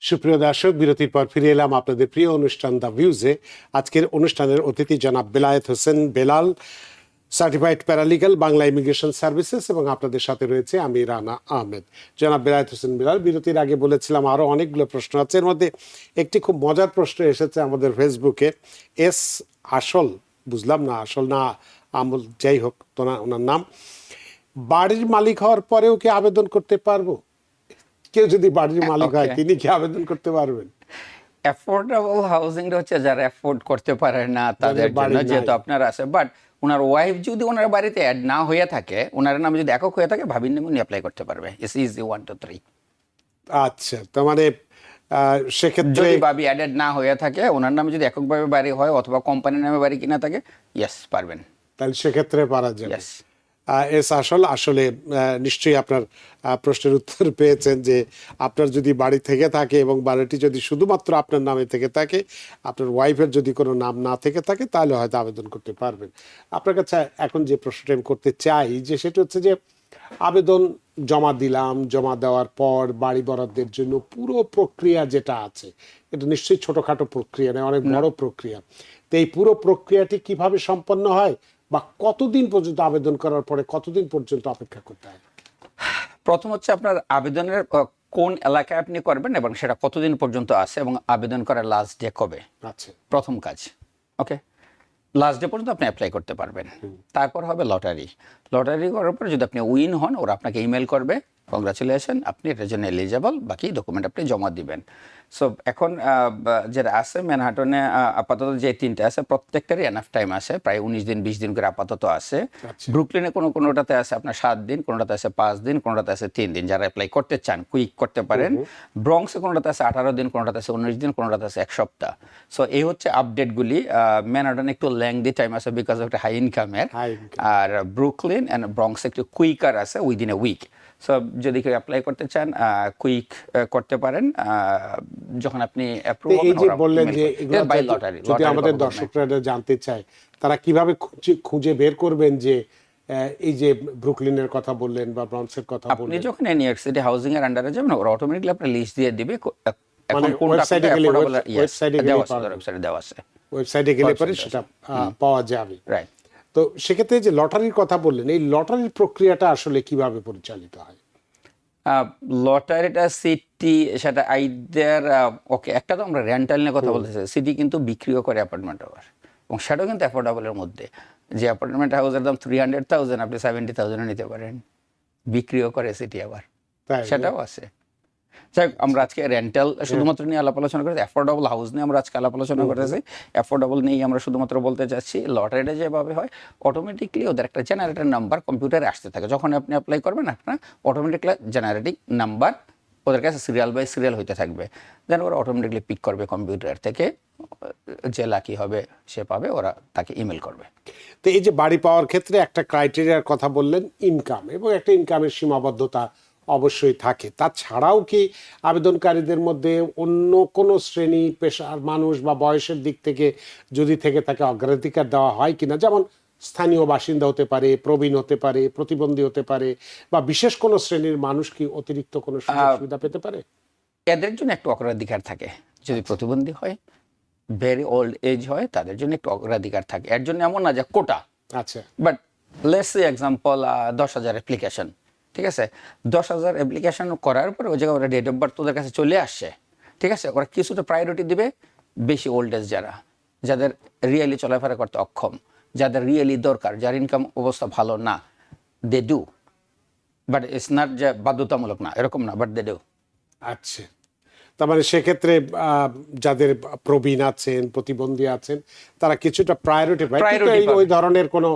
সুপ্রিয় দর্শক, বিরতির পর ফিরে এলাম আপনাদের প্রিয় অনুষ্ঠান দ্য ভিউজে। আজকের অনুষ্ঠানের অতিথি জনাব Belayet Hossain Belal, certified paralegal, Bangla immigration services, এবং আপনাদের সাথে রয়েছে আমি রানা আহমেদ। জনাব বেলায়েত হোসেন বেলাল, বিরতির আগে বলেছিলাম আরো অনেকগুলো প্রশ্ন আছে, এর মধ্যে একটি খুব মজার প্রশ্ন এসেছে আমাদের ফেসবুকে। এস আসল, বুঝলাম না আসল না আমল, যাই হোক তো না, ওনার নাম, বাড়ির মালিক হওয়ার পরেও কি আবেদন করতে পারবো? কেউ যদি বাড়ির মালিক হয়, তিনি কি আবেদন করতে পারবেন? অ্যাফোর্ডেবল হাউজিংটা হচ্ছে যারা অ্যাফোর্ড করতে পারে না তাদের বাড়ি জন্য, নাই। যেহেতু আপনার আছে, বাট ওনার ওয়াইফ যদি ওনার বাড়িতে অ্যাড না হয়ে থাকে, ওনার নামে যদি একক হয়ে থাকে, ভাবির নামে উনি অ্যাপ্লাই করতে পারবে। It's easy 1 2 3। আচ্ছা, তার মানে সেক্ষেত্রে যদি ভাবি অ্যাডেড না হয়ে থাকে, ওনার নামে যদি এককভাবে বাড়ি হয় অথবা কোম্পানির নামে বাড়ি কিনা থাকে, ইয়েস পারবেন, তাহলে সেক্ষেত্রে পারা যাবে। ইয়েস। এস আসল, আসলে নিশ্চয়ই আপনার প্রশ্নের উত্তর পেয়েছেন যে আপনার যদি বাড়ি থেকে থাকে এবং বাড়িটি যদি শুধুমাত্র আপনার নামে থেকে থাকে, আপনার ওয়াইফের যদি কোনো নাম না থেকে থাকে, তাহলে হয়তো আবেদন করতে পারবেন। আপনার কাছে এখন যে প্রশ্নটা আমি করতে চাই, যে সেটা হচ্ছে যে আবেদন জমা দিলাম, জমা দেওয়ার পর বাড়ি বরাদ্দের জন্য পুরো প্রক্রিয়া যেটা আছে, এটা নিশ্চয়ই ছোটখাটো প্রক্রিয়া নয়, অনেক বড় প্রক্রিয়া। তো এই পুরো প্রক্রিয়াটি কিভাবে সম্পন্ন হয়, বা কতদিন পর্যন্ত আবেদন করার পরে কতদিন পর্যন্ত অপেক্ষা করতে হয়? প্রথম হচ্ছে আপনার আবেদনের কোন এলাকায় আপনি করবেন এবং সেটা কতদিন পর্যন্ত আছে, এবং আবেদন করার লাস্ট ডে কবে, আচ্ছা, প্রথম কাজ। ওকে, লাস্ট ডে পর্যন্ত আপনি অ্যাপ্লাই করতে পারবেন। তারপর হবে লটারি। লটারি করার পর যদি আপনি উইন হন, ওরা আপনাকে ইমেল করবে কংগ্রাচুলেশন, আপনি এটার জন্য এলিজেবল, বাকি ডকুমেন্ট আপনি জমা দিবেন। সো এখন যেটা আছে ম্যানহাটনে আপাতত যে 3টে আছে প্রত্যেকটারই এনাফ টাইম আছে, প্রায় 19 দিন 20 দিন করে আপাতত আছে। আচ্ছা। ব্রুকলিনে কোনোটাতে আছে আপনার 7 দিন, কোনোটাতে আছে 5 দিন, কোনোটাতে আছে 3 দিন, যারা অ্যাপ্লাই করতে চান কুইক করতে পারেন। ব্রঙ্কসে কোনোটাতে আছে 18 দিন, কোনোটাতে আছে 19 দিন, কোনোটাতে আছে 1 সপ্তাহ। সো এই হচ্ছে আপডেটগুলি। ম্যানহাটনে একটু লেংদি টাইম আছে বিকজ অফ একটা হাই ইনকামের, High income। আর ব্রুকলিন অ্যান্ড ব্রঙ্কস একটু কুইকার আছে উইদিন এ উইক। সো যদি কেউ অ্যাপ্লাই করতে চান কুইক করতে পারেন, যখন আপনি তো এই যে বললেন যে এগুলো বাই যদি- লটারি, যদি আমাদের দর্শকরা এটা জানতে চায়, তারা কিভাবে খুঁজে বের করবেন যে এই যে ব্রুকলিনের কথা বললেন বা ব্রনক্সের কথা আপনি বললেন? যখন নিউ ইয়র্ক সিটি হাউজিং এর আন্ডারে যাবেন, ওরা অটোমেটিক্যালি আপনার লিস্ট দিয়ে দিবে এখন মানে কোনটা ওয়েবসাইটে গেলে ওয়েবসাইটে গেলে ওয়েবসাইটে দেওয়া আছে। ওয়েবসাইটে গেলে পরে সেটা পাওয়া যাবে। রাইট। তো সেক্ষেত্রে যে লটারির কথা বললেন, এই লটারির প্রক্রিয়াটা আসলে কিভাবে পরিচালিত হয়? লটারিটা সিটি সেটা আইদার ওকে, একটা তো আমরা রেন্টাল নিয়ে কথা বলতেছি, সিটি কিন্তু বিক্রিও করে অ্যাপার্টমেন্ট আবার, এবং সেটাও কিন্তু অ্যাফোর্ডেবলের মধ্যে। যে অ্যাপার্টমেন্ট হাউসের দাম 300,000 আপনি 70,000 নিতে পারেন, বিক্রিও করে সিটি আবার, তাই সেটাও আছে। যাই হোক, আমরা আজকে রেন্টাল শুধুমাত্র নিয়ে আলাপ আলোচনা করেছি, অ্যাফোর্ডেবল হাউস নিয়ে আমরা আজকে আলাপ আলোচনা করেছি। অ্যাফোর্ডেবল নিয়ে আমরা শুধুমাত্র বলতে চাচ্ছি লটারিটা যেভাবে হয়, অটোমেটিকলি ওদের একটা জেনারেটর নাম্বার কম্পিউটারে আসতে থাকে। যখন আপনি অ্যাপ্লাই করবেন, আপনার অটোমেটিকলি জেনারেটিং নাম্বার ওদের কাছে সিরিয়াল বাই সিরিয়াল হইতে থাকবে, দেন ওরা অটোমেটিকলি পিক করবে কম্পিউটার থেকে, যে লাকি হবে সে পাবে, ওরা তাকে ইমেল করবে। তো এই যে বাড়ি পাওয়ার ক্ষেত্রে একটা ক্রাইটেরিয়ার কথা বললেন, ইনকাম, এবং একটা ইনকামের সীমাবদ্ধতা অবশ্যই থাকে। তাছাড়াও কি আবেদনকারীদের মধ্যে অন্য কোনো শ্রেণী পেশার মানুষ বা বয়সের দিক থেকে যদি থেকে তাকে অগ্রাধিকার দেওয়া হয় কিনা? যেমন স্থানীয় বাসিন্দা হতে পারে, প্রবীণ হতে পারে, প্রতিবন্ধী হতে পারে, বা বিশেষ কোনো শ্রেণীর মানুষ কি অতিরিক্ত কোনো সুযোগ সুবিধা পেতে পারে? এদের জন্য একটু অগ্রাধিকার থাকে। যদি প্রতিবন্ধী হয়, ভেরি ওল্ড এজ হয়, তাদের জন্য একটু অগ্রাধিকার থাকে। এর জন্য এমন না যে কোটা, আচ্ছা। But let's say example 10,000 application, ঠিক আছে, 10,000 অ্যাপ্লিকেশন করার পরে ওই জায়গায় ওরা ডেট অফ বার্থ ওদের কাছে চলে আসছে, ঠিক আছে, ওরা কিছুটা প্রায়োরিটি দিবে বেশি ওল্ড এজ যারা, যাদের রিয়েলি চলাফেরা করতে অক্ষম, যাদের রিয়েলি দরকার, যার ইনকাম অবস্থা ভালো না, they do, but it's not যে বাধ্যতামূলক না, এরকম না, বাট দে ডু। আচ্ছা, তার মানে সেক্ষেত্রে যাদের প্রবীণ আছেন, প্রতিবন্ধী আছেন, তারা কিছুটা প্রায়োরিটি পায়, কিন্তু Priority ওই ধরনের কোনো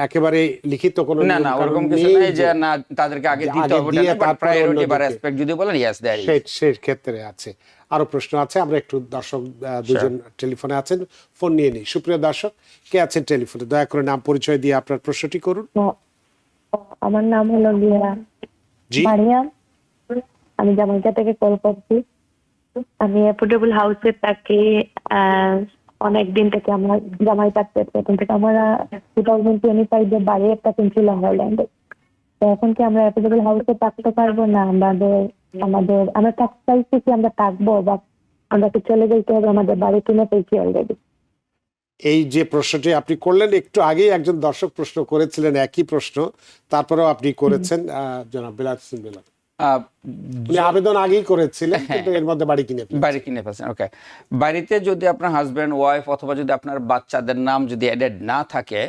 একেবারে লিখিত কোনো না না, নিয়ম-কানুন ওরকম কিছু নেই নেই যে না তাদেরকে আগে দিতে হবে, দিয়ে বাট তারপরে প্রায়োরিটি বা অন্যদিকে। রেসপেক্ট যদি বলেন, ইয়েস দ্যার ইজ। সেই ক্ষেত্রে আছে। আরো প্রশ্ন আছে, আমরা একটু দর্শক দুজন টেলিফোনে আছেন, ফোন নিয়ে নিই। সুপ্রিয় দর্শক, কে আছেন টেলিফোনে? দয়া করে নাম পরিচয় দিয়ে আপনার প্রশ্নটি করুন। আমার নাম হলো লিয়া জি। মারিয়াম, আমি জামাইকা থেকে কল করছি। আমি অ্যাফোর্ডেবল হাউসে থাকি অনেকদিন থেকে। আমার জামাই থাকতে প্রথম থেকে আমরা 2025 বাড়ি একটা কিনছিলাম আয়ারল্যান্ডে। তো এখন কি আমরা অ্যাফোর্ডেবল হাউসে থাকতে পারবো না? আমরা থাকতে চাইছি কি আমরা থাকবো, বা আমরা কি চলে যেতে হবে? আমাদের বাড়ি কিনে পেয়েছি অলরেডি। এই যে প্রশ্নটি আপনি করলেন, একটু আগেই একজন দর্শক প্রশ্ন করেছিলেন একই প্রশ্ন, তারপরেও আপনি করেছেন। জনাব বিলাল হোসেন বিলাল, উনি আবেদন আগেই করেছিলেন, কিন্তু এর মধ্যে বাড়ি কিনে ফেলেছেন। বাড়ি কিনে ফেলছেন, ওকে। বাড়িতে যদি আপনার হাজব্যান্ড ওয়াইফ অথবা যদি আপনার বাচ্চাদের নাম যদি অ্যাডেড না থাকে,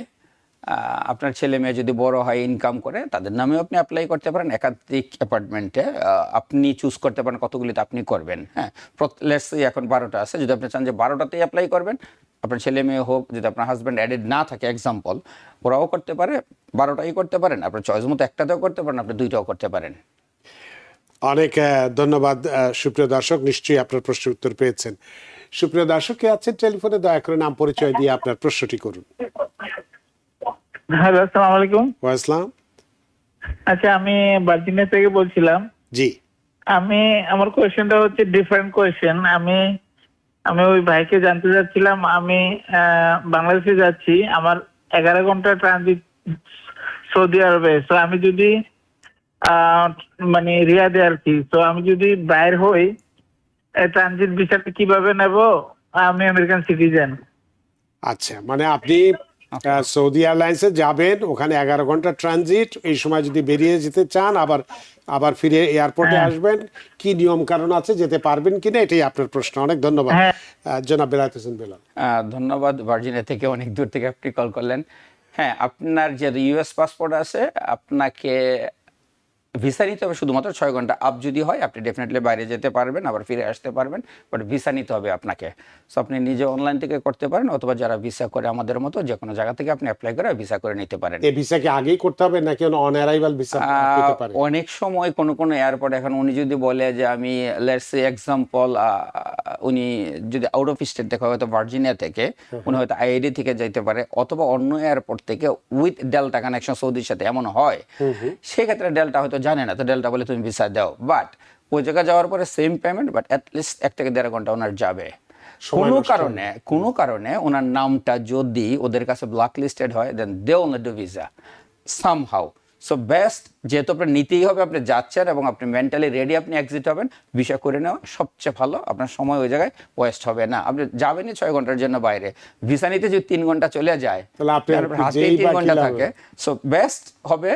আপনার ছেলে মেয়ে যদি বড় হয়, ইনকাম করে, তাদের নামেও আপনি অ্যাপ্লাই করতে পারেন। একাধিক অ্যাপার্টমেন্টে আপনি চুজ করতে পারেন কতগুলিতে আপনি করবেন। হ্যাঁ, লেটস সে এখন 12টা আছে, যদি আপনি চান যে 12টাতেই অ্যাপ্লাই করবেন, আপনার ছেলে মেয়ে হোক, যদি আপনার হাজব্যান্ড অ্যাডেড না থাকে এক্সাম্পল, ওরাও করতে পারে, 12টাই করতে পারেন, আপনার চয়েস মতো একটাতেও করতে পারেন, আপনি 2টাও করতে পারেন। অনেক ধন্যবাদ। সুপ্রিয় দর্শক, নিশ্চয়ই আপনার প্রশ্নের উত্তর পেয়েছেন। সুপ্রিয় দর্শক, কে আছেন টেলিফোনে? দয়া করে নাম পরিচয় দিয়ে আপনার প্রশ্নটি করুন। হ্যালো, আসসালামু আলাইকুম। ওয়াইসলাম। আচ্ছা, আমি ভার্জিনিয়া থেকে বলছিলাম। জি। আমার কোয়েশ্চেনটা হচ্ছে ডিফারেন্ট কোয়েশ্চেন। আমি ওই ভাইকে জানতে চাচ্ছিলাম, আমি বাংলাদেশে যাচ্ছি, আমার 11 ঘন্টা ট্রানজিট সৌদি আরবে। তো আমি যদি মানে রিয়াদে আর কি, তো আমি যদি বাইর হই, ট্রানজিট ভিসাটা কিভাবে নেব? আমি আমেরিকান সিটিজেন। আচ্ছা, মানে আপনি সৌদি এয়ারলাইন্সে যাবেন, ওখানে 11 ঘন্টা ট্রানজিট, এই সময় যদি বেরিয়ে যেতে চান, আবার ফিরে এয়ারপোর্টে আসবেন, কি নিয়ম কারণ আছে, যেতে পারবেন কিনা, এটাই আপনার প্রশ্ন। অনেক ধন্যবাদ। জনাব বিলাল হোসেন বিলাল। ধন্যবাদ, ভার্জিনিয়া থেকে অনেক দূর থেকে আপনি কল করলেন। হ্যাঁ, আপনার যে ইউএস পাসপোর্ট আছে, আপনাকে ভিসা নিতে হবে শুধুমাত্র 6 ঘন্টা আপ যদি হয় আপনি ডেফিনেটলি বাইরে যেতে পারবেন, আবার ফিরে আসতে পারবেন, বাট ভিসা নিতে হবে আপনাকে। সো আপনি নিজে অনলাইন থেকে করতে পারেন, অথবা যারা ভিসা করে আমাদের মতো যে কোনো জায়গা থেকে আপনি অ্যাপ্লাই করে ভিসা করে নিতে পারেন। এই ভিসা কি আগেই করতে হবে নাকি অন অ্যারাইভাল ভিসা পেতে পারে? অনেক সময় কোনো এয়ারপোর্ট, এখন উনি যদি বলে যে আমি লেটস সে এক্সাম্পল উনি যদি আউট অফ স্টেট থেকে হয়তো ভার্জিনিয়া থেকে, উনি হয়তো আইআইডি থেকে যাইতে পারে, অথবা অন্য এয়ারপোর্ট থেকে উইথ ডেল্টা কানেকশন সৌদির সাথে এমন হয়, সেক্ষেত্রে ডেল্টা হয়তো জানে না, তো ডেল্টা বলে তুমি ভিসা দাও, বাট ওই জায়গায় যাওয়ার পরে সেম পেমেন্ট, বাট অ্যাটলিস্ট 1 থেকে 1.5 ঘন্টা ওনার যাবে। কোনো কারণে ওনার নামটা যদি ওদের কাছে ব্ল্যাক লিস্টেড হয়, then they will not do visa somehow. So best, যেহেতু আপনার নিতেই হবে, আপনি যাচ্ছেন এবং আপনি মেন্টালি রেডি, আপনি এক্সিট হবেন, ভিসা করে নেওয়া সবচেয়ে ভালো। আপনার সময় ওই জায়গায় ওয়েস্ট হবে না। আপনি যাবেনই 6 ঘন্টার জন্য বাইরে, ভিসা নিতে যদি 3 ঘন্টা চলে যায়, তাহলে আপনার হাতে 3 ঘন্টা থাকে। সো বেস্ট হবে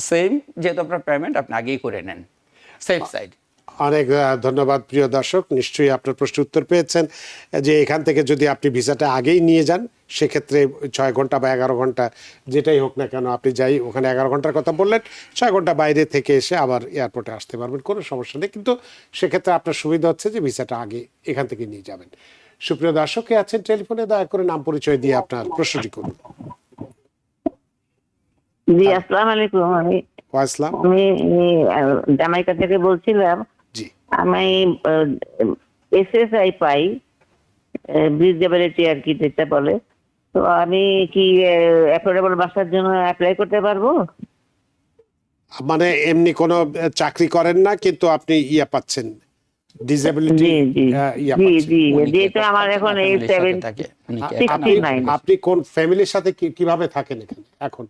সেম, যেহেতু আপনার পেমেন্ট আপনি আগেই করে নেন, সেফ সাইড। অনেক ধন্যবাদ প্রিয় দর্শক, নিশ্চয়ই আপনার প্রশ্ন উত্তর পেয়েছেন যে এখান থেকে যদি আপনি ভিসাটা আগেই নিয়ে যান, সেক্ষেত্রে 6 ঘন্টা বা 11 ঘন্টা যেটাই হোক না কেন, আপনি যাই ওখানে 11 ঘন্টার কথা বললেন, 6 ঘন্টা বাইরে থেকে এসে আবার এয়ারপোর্টে আসতে পারবেন, কোনো সমস্যা নেই। কিন্তু সেক্ষেত্রে আপনার সুবিধা হচ্ছে যে ভিসাটা আগে এখান থেকে নিয়ে যাবেন। সুপ্রিয় দর্শক, কে আছেন টেলিফোনে, দয়া করে নাম পরিচয় দিয়ে আপনার প্রশ্নটি করুন। জি, আসসালামু আলাইকুম। ওয়াসলাম। আমি জামাইকা থেকে বলছিলাম। জি। আমি এসএসআই পাই, ডিসেবিলিটি আর কি যেটা বলে, তো আমি কি অ্যাফোর্ডেবল বাসার জন্য অ্যাপ্লাই করতে পারবো? মানে এমনি কোনো চাকরি করেন না, কিন্তু আপনি ইয়া পাচ্ছেন, ডিসেবিলিটি জি জি ইয়া জি পাচ্ছেন। জি, যেহেতু আমার এখন এই 79। আপনি কোন ফ্যামিলির সাথে কিভাবে থাকেন এখানে এখন?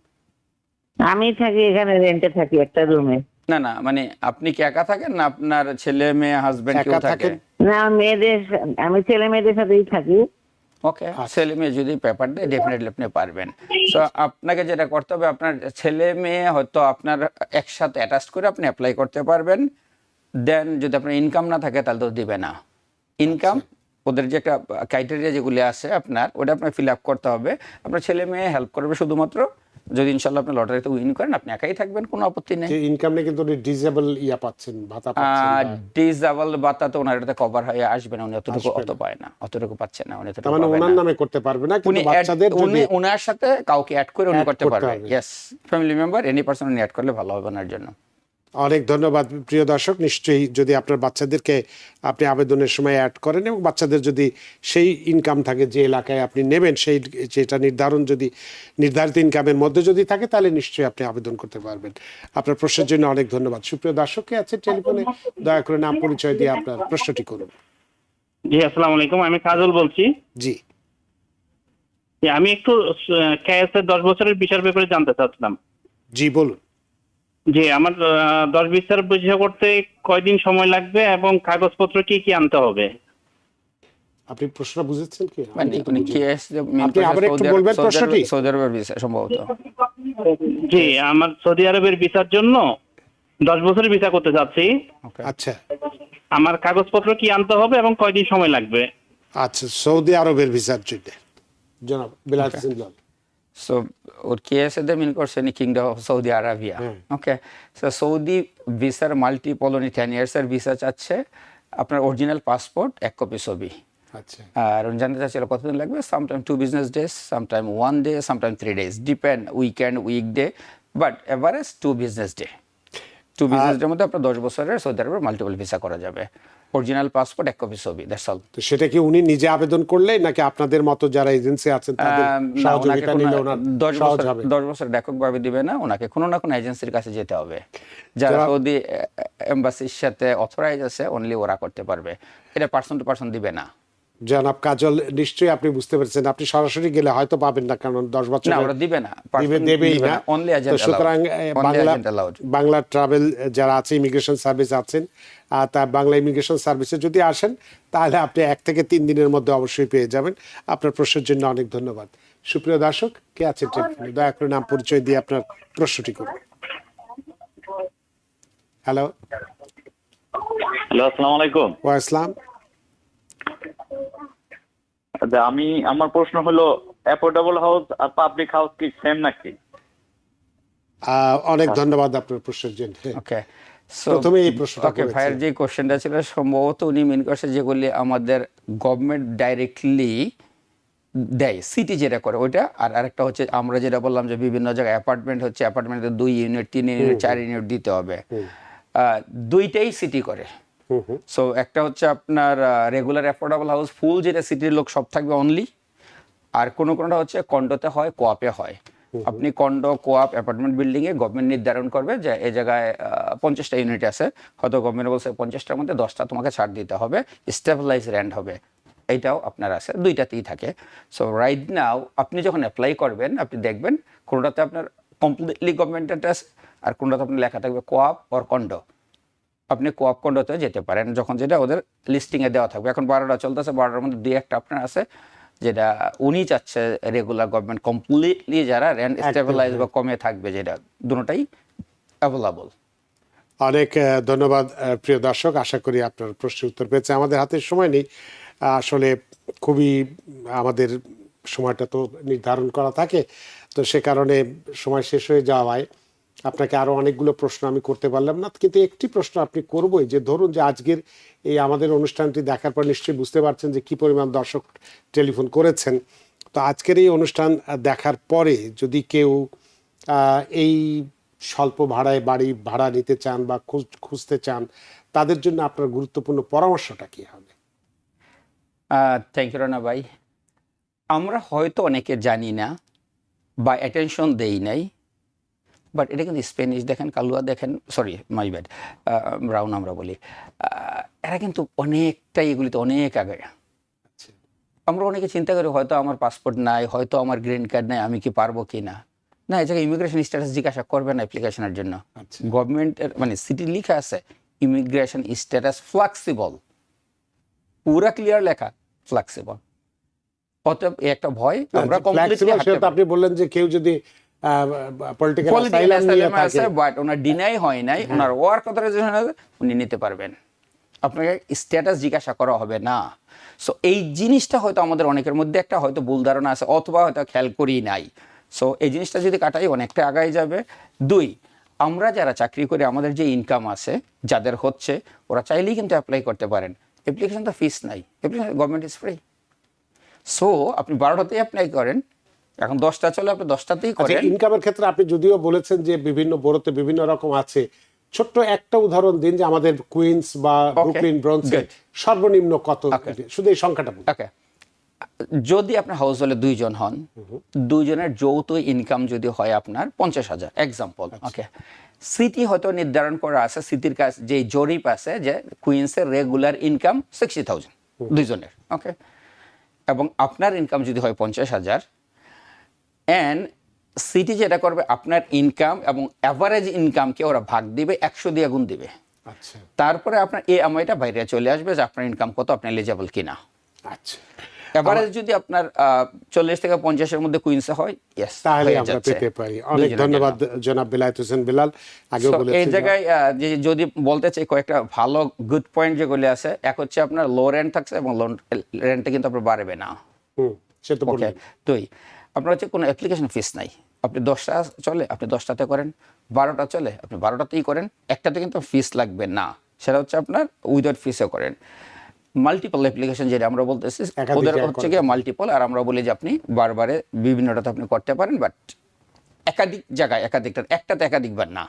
আমি থাকি এখানে, রেন্টে থাকি একটা রুমে। না, মানে আপনি কি একা থাকেন না আপনার ছেলে মেয়ে হাজবেন্ড কেউ একা থাকে? থাকেন? না, আমি ছেলে মেয়েদের সাথেই থাকি। ওকে, ছেলে মেয়ে যদি পেপার দেয় ডেফিনেটলি আপনি পারবেন। সো আপনাকে যেটা করতে হবে, আপনার ছেলে মেয়ে হয়তো আপনার একসাথে অ্যাটাচ করে আপনি অ্যাপ্লাই করতে পারবেন। দেন যদি আপনার ইনকাম না থাকে তাহলে তো দিবে না। ইনকাম ওদের যে একটা ক্রাইটেরিয়া যেগুলি আছে আপনার, ওটা আপনার ফিল আপ করতে হবে। আপনার ছেলে মেয়ে হেল্প করবে শুধুমাত্র। যদি ইনশাল্লাহ আপনি লটারিতে উইন করেন, আপনি একাই থাকবেন, কোনো আপত্তি নেই। যে ইনকাম নেই কিন্তু উনি ডিসেবল ইয়া পাচ্ছেন, ভাতা পাচ্ছেন বা- ডিসেবল ভাতা তো ওনার এটাতে কভার হয়ে আসবে না, উনি অত পায় না, অতটুকু পাচ্ছে না, উনি তার অতটুকু মানে পাবে ওনার না। নামে করতে পারবে না, উনি কিন্তু বাচ্চাদের যদি ওনার সাথে কাউকে অ্যাড করে উনি Add করতে করতে পারবে। হবে। Yes, family member any person উনি অ্যাড করলে ভালো হবে ওনার জন্য। অনেক ধন্যবাদ প্রিয় দর্শক। নিশ্চয়ই যদি আপনার বাচ্চাদেরকে আপনি আবেদনের সময় অ্যাড করেন এবং বাচ্চাদের যদি সেই ইনকাম থাকে যে এলাকায় আপনি নেবেন, সেই যেটা নির্ধারিত ইনকামের মধ্যে যদি থাকে, তাহলে নিশ্চয়ই আপনি আবেদন করতে পারবেন। আপনার প্রশ্নের জন্য অনেক ধন্যবাদ। সুপ্রিয় দর্শককে আছে টেলিফোনে, দয়া করে নাম পরিচয় দিয়ে আপনার প্রশ্নটি করুন। জি, আসসালামু আলাইকুম। আমি কাজল বলছি। জি। যে আমি একটু কেএস এর 10 বছরের ভিসার ব্যাপারে জানতে চাচ্ছিলাম। জি বলুন। যে আমার 10 ভিসার ভিসা করতে কয়দিন সময় লাগবে এবং কাগজপত্র কি কি আনতে হবে? আপনি প্রশ্ন বুঝেছেন কি? আমি মানে কিন্তু উনি বুঝিনি। কেস আপনি আবার একটু বলবেন প্রশ্নটি? সৌদি আরবের ভিসা সম্ভবত। জি, আমার সৌদি আরবের ভিসার জন্য 10 বছরের ভিসা করতে যাচ্ছি। আচ্ছা আমার কাগজপত্র কি আনতে হবে এবং কয়দিন সময় লাগবে? আচ্ছা, সৌদি আরবের ভিসার জন্য জনাব বিলাল হোসেন লাল। সো ওর কেএসএ মিন করছে kingdom of Saudi Arabia. Okay, so Saudi ভিসার মাল্টিপল উনি 10 ইয়ার্সের ভিসা চাচ্ছে। আপনার অরিজিনাল পাসপোর্ট, 1 কপি ছবি। আচ্ছা, আর উনি জানতে চাচ্ছিল কতদিন লাগবে। Sometime 2 business days, sometime 1 day, sometime 3 days, depend weekend weekday, but average 2 business day. 2 business ডের মধ্যে আপনার 10 বছরের সৌদি আরবের মাল্টিপল ভিসা করা যাবে। অরিজিনাল পাসপোর্ট, 1 কপি ছবি, দ্যাটস অল। তো সেটা কি উনি নিজে আবেদন করলে নাকি আপনাদের মতো যারা এজেন্সি আছেন তাদের সহযোগিতা নিলে ওনার সহজ হবে? 10 বছর এককভাবে দিবে না, ওনাকে কোনো না কোনো এজেন্সির কাছে যেতে হবে। যারা সৌদি এম্বাসির সাথে অথরাইজ আছে, অনলি ওরা করতে পারবে। এটা পার্সন টু পার্সন দিবে না। জনাব কাজল, নিশ্চয়ই আপনি বুঝতে পেরেছেন, আপনি সরাসরি গেলে হয়তো পাবেন না, কারণ 10 বছর না, ওরা দিবে না, দেবেই না। অনলি তো এজেন্ট সুতরাং বাংলা ট্রাভেল যারা আছে, ইমিগ্রেশন সার্ভিস আছেন, তা বাংলা ইমিগ্রেশন সার্ভিসে যদি আসেন, তাহলে আপনি 1 থেকে 3 দিনের মধ্যে অবশ্যই পেয়ে যাবেন। আপনার প্রশ্নের জন্য অনেক ধন্যবাদ। সুপ্রিয় দর্শক, কে আছেন টেলিফোনে, দয়া করে নাম পরিচয় দিয়ে আপনার প্রশ্নটি করুন। হ্যালো। হ্যালো, আসসালামু আলাইকুম। ওয়াইসলাম। আমার প্রশ্ন হলো, অ্যাফোর্ডেবল হাউস আর পাবলিক হাউস কি সেম নাকি? অনেক ধন্যবাদ আপনার প্রশ্নের জন্য। ওকে, প্রথমে এই প্রশ্নটা ওকে, ভাইয়ের যে কোশ্চেনটা ছিল সম্ভবত উনি মিন করছে যেগুলি আমাদের গভর্নমেন্ট ডাইরেক্টলি দেয়, সিটি যেটা করে ওইটা, আর আরেকটা হচ্ছে আমরা যেটা বললাম যে বিভিন্ন জায়গায় অ্যাপার্টমেন্ট হচ্ছে, অ্যাপার্টমেন্টে 2 ইউনিট 3 ইউনিট 4 ইউনিট দিতে হবে, দুইটাই সিটি করে। সো একটা হচ্ছে আপনার রেগুলার অ্যাফোর্ডেবল হাউস ফুল, যেটা সিটির লোক সব থাকবে অনলি, আর কোনোটা হচ্ছে কন্ডোতে হয়, কোয়াপে হয়। আপনি কন্ডো, কোয়াপ, অ্যাপার্টমেন্ট বিল্ডিং এ গভর্নমেন্ট নির্ধারণ করবে যে এই জায়গায় 50টা ইউনিট আছে, হয়তো গভর্নমেন্ট বলছে 50টার মধ্যে 10টা তোমাকে ছাড় দিতে হবে, স্টেবিলাইজ রেন্ট হবে, এইটাও আপনার আছে, দুইটাতেই থাকে। সো রাইট নাও আপনি যখন অ্যাপ্লাই করবেন আপনি দেখবেন কোনোটাতে আপনার কমপ্লিটলি গভর্নমেন্টের আছে, আর কোনোটাতে আপনার লেখা থাকবে কোয়াপ অর কন্ডো। আপনি কোয়াপ কন্ডোতে যেতে পারেন যখন যেটা ওদের লিস্টিংয়ে দেওয়া থাকবে। এখন 12টা চলতেছে, 12টার মধ্যে 2-1টা আপনার আছে যেটা উনি চাচ্ছে রেগুলার গভর্নমেন্ট কমপ্লিটলি যারা রেন্ট স্টেবিলাইজ বা কমে থাকবে, যেটা দুটোটাই অ্যাভেলেবল। অনেক ধন্যবাদ প্রিয় দর্শক, আশা করি আপনার প্রশ্নের উত্তর পেয়েছে। আমাদের হাতে সময় নেই, আসলে খুবই আমাদের সময়টা তো নির্ধারণ করা থাকে, তো সে কারণে সময় শেষ হয়ে যাওয়ায় আপনাকে আরো অনেকগুলো প্রশ্ন আমি করতে পারলাম না, কিন্তু একটি প্রশ্ন আপনি করবই, যে ধরুন যে আজকের এই আমাদের অনুষ্ঠানটি দেখার পর নিশ্চয়ই বুঝতে পারছেন যে কি পরিমাণ দর্শক টেলিফোন করেছেন। তো আজকের এই অনুষ্ঠান দেখার পরে যদি কেউ এই স্বল্প ভাড়ায় বাড়ি ভাড়া নিতে চান বা খুঁজতে চান, তাদের জন্য আপনার গুরুত্বপূর্ণ পরামর্শটা কি হবে? থ্যাংক ইউ রানা ভাই। আমরা হয়তো অনেকে জানি না বা অ্যাটেনশন দেই নাই, বাট এটা কিন্তু স্প্যানিশ দেখেন, কালুয়া দেখেন, সরি মাই ব্যাড, ব্রাউন আমরা বলি, এরা কিন্তু অনেকটাই এগুলিতে অনেক আগে। আমরা অনেকে চিন্তা করি হয়তো আমার পাসপোর্ট নাই, হয়তো আমার গ্রিন কার্ড নাই, আমি কি পারবো কি না। না, এই জায়গায় ইমিগ্রেশন স্ট্যাটাস জিজ্ঞাসা করবে না অ্যাপ্লিকেশনের জন্য। গভর্নমেন্টের মানে সিটি লিখা আছে ইমিগ্রেশন স্ট্যাটাস ফ্লেক্সিবল, পুরা ক্লিয়ার লেখা ফ্লেক্সিবল। অতএব একটা ভয় আমরা কমপ্লিটলি আপনি বললেন যে কেউ যদি পলিটিক্যাল অ্যাসাইলাম নিয়ে থাকে বাট ওনার ডিনাই হয় নাই, ওনার ওয়ার্ক অথরাইজেশন আছে, উনি নিতে পারবেন, আপনাকে স্ট্যাটাস জিজ্ঞাসা করা হবে না। সো এই জিনিসটা হয়তো আমাদের অনেকের মধ্যে একটা হয়তো ভুল ধারণা আছে, অথবা হয়তো খেয়াল করি নাই। সো এই জিনিসটা যদি কাটাই অনেকটা আগাই যাবে। 2, আমরা যারা চাকরি করি আমাদের যে ইনকাম আছে যাদের হচ্ছে, ওরা চাইলেই কিন্তু অ্যাপ্লাই করতে পারেন। অ্যাপ্লিকেশন তো ফিস নাই, application government is free. So আপনি 12টাতেই অ্যাপ্লাই করেন, এখন 10টা চলে আপনি 10টাতেই করেন। ইনকামের ক্ষেত্রে আপনি যদিও বলেছেন যে বিভিন্ন বড়তে বিভিন্ন রকম আছে, ছোট্ট একটা উদাহরণ দিন যে আমাদের কুইন্স বা ব্রুকলিন ব্রোঞ্জে সর্বনিম্ন কত, শুধু এই সংখ্যাটা বলুন। ওকে, যদি আপনার হাউস হোল্ডে 2 জন হন, 2 জনের যৌথ ইনকাম যদি হয় আপনার 50,000 এক্সাম্পল। ওকে, সিটি হয়তো নির্ধারণ করা আছে, সিটির কাছে যে জরিপ আছে যে কুইন্সের রেগুলার ইনকাম 60,000 2 জনের। ওকে, এবং আপনার ইনকাম যদি হয় 50,000, এন্ড সিটি যেটা করবে আপনার ইনকাম এবং অ্যাভারেজ ইনকামকে ওরা ভাগ দিবে, 100 দিয়ে গুণ দিবে। আচ্ছা, তারপরে আপনার এই এমআইটা বাইরে চলে আসবে যে আপনার ইনকাম কত, আপনি এলিজিবল কিনা। আচ্ছা, এভারেজ যদি আপনার 40 থেকে 50-এর মধ্যে কুইন্সে হয়, ইয়েস, তাহলে আমরা পেতে পারি। অনেক ধন্যবাদ জনাব বেলায়েত হোসেন বেলাল। আগেও বলেছি এই জায়গায় যে যদি বলতে চাই কয়েকটা ভালো গুড পয়েন্ট যেগুলি আছে, এক হচ্ছে আপনার লো রেন্ট থাকছে এবং লো রেন্টে কিন্তু আপনার বাড়বে না। সেটা ওকে, 2, আপনার হচ্ছে কোনো অ্যাপ্লিকেশন ফিস নাই, আপনি 10টা চলে আপনি 10টাতে করেন, 12টা চলে আপনি 12টাতেই করেন, একটাতে কিন্তু ফিস লাগবে না, সেটা হচ্ছে আপনার উইদাউট ফিসে করেন। মাল্টিপল অ্যাপ্লিকেশন যেটা আমরা বলতেছি ওদের হচ্ছে গিয়ে মাল্টিপল, আর আমরা বলি যে আপনি বারবারে বিভিন্নটাতে আপনি করতে পারেন, বাট একাধিক জায়গায় একটাতে একাধিকবার না,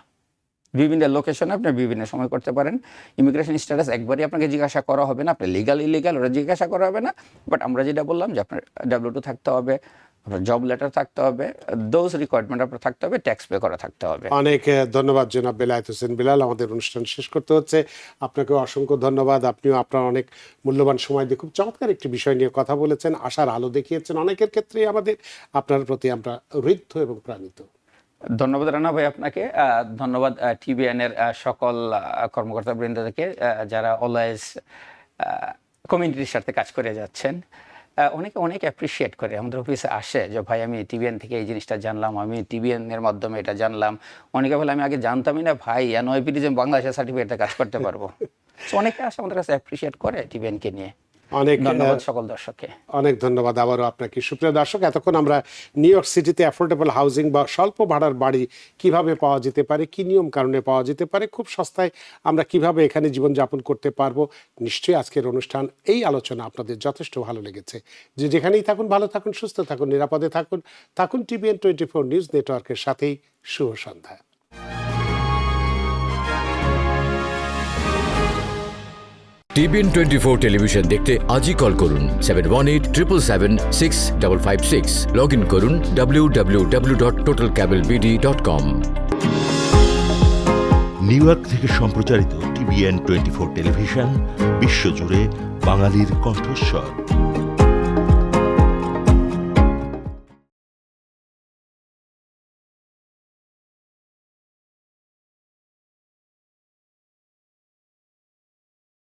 বিভিন্ন লোকেশনে আপনি বিভিন্ন সময় করতে পারেন। ইমিগ্রেশন স্ট্যাটাস একবারই আপনাকে জিজ্ঞাসা করা হবে না, আপনি লিগাল ইলিগাল ওরা জিজ্ঞাসা করা হবে না, বাট আমরা যেটা বললাম যে আপনার W2 থাকতে হবে, আপনার জব লেটার থাকতে হবে, দোজ রিকোয়ারমেন্ট আপনার থাকতে হবে, ট্যাক্স পে করা থাকতে হবে। অনেক ধন্যবাদ জনাব বেলায়েত হোসেন বেলাল। আমাদের অনুষ্ঠান শেষ করতে হচ্ছে, আপনাকে অসংখ্য ধন্যবাদ। আপনিও আপনার অনেক মূল্যবান সময় দিয়ে খুব চমৎকার একটি বিষয় নিয়ে কথা বলেছেন, আশার আলো দেখিয়েছেন অনেকের ক্ষেত্রেই আমাদের। আপনার প্রতি আমরা ঋদ্ধ এবং প্রাণিত। ধন্যবাদ রানা ভাই আপনাকে, ধন্যবাদ TVN এর সকল কর্মকর্তা বৃন্দকে যারা অলওয়েজ কমিউনিটির সাথে কাজ করে যাচ্ছেন। অনেকে অনেক অ্যাপ্রিসিয়েট করে আমাদের অফিসে আসে যে ভাই আমি TVN থেকে এই জিনিসটা জানলাম, আমি TVN এর মাধ্যমে এটা জানলাম। অনেকে বলে আমি আগে জানতামই না ভাই, NYPD যে বাংলাদেশের সার্টিফিকেটে কাজ করতে পারবো। অনেকে আসে আমাদের কাছে অ্যাপ্রিসিয়েট করে TVN কে নিয়ে। অনেক ধন্যবাদ সকল দর্শককে। অনেক ধন্যবাদ আবারও আপনাকে। সুপ্রিয় দর্শক, এতক্ষণ আমরা নিউ ইয়র্ক সিটিতে অ্যাফোর্ডেবল হাউজিং বা স্বল্প ভাড়ার বাড়ি কিভাবে পাওয়া যেতে পারে, কি নিয়ম কারণে পাওয়া যেতে পারে, খুব সস্তায় আমরা কিভাবে এখানে জীবনযাপন করতে পারবো, নিশ্চয়ই আজকের অনুষ্ঠান এই আলোচনা আপনাদের যথেষ্ট ভালো লেগেছে। যে যেখানেই থাকুন ভালো থাকুন, সুস্থ থাকুন, নিরাপদে থাকুন। থাকুন TBN 24 নিউজ নেটওয়ার্কের সাথেই। শুভ সন্ধ্যা। TBN 24 টেলিভিশন দেখতে আজই কল করুন 7187776556। লগ ইন করুন www.totalcablebd.com। নিউ ইয়র্ক থেকে সম্প্রচারিত TBN 24 টেলিভিশন বিশ্বজুড়ে বাঙালির কণ্ঠস্বর।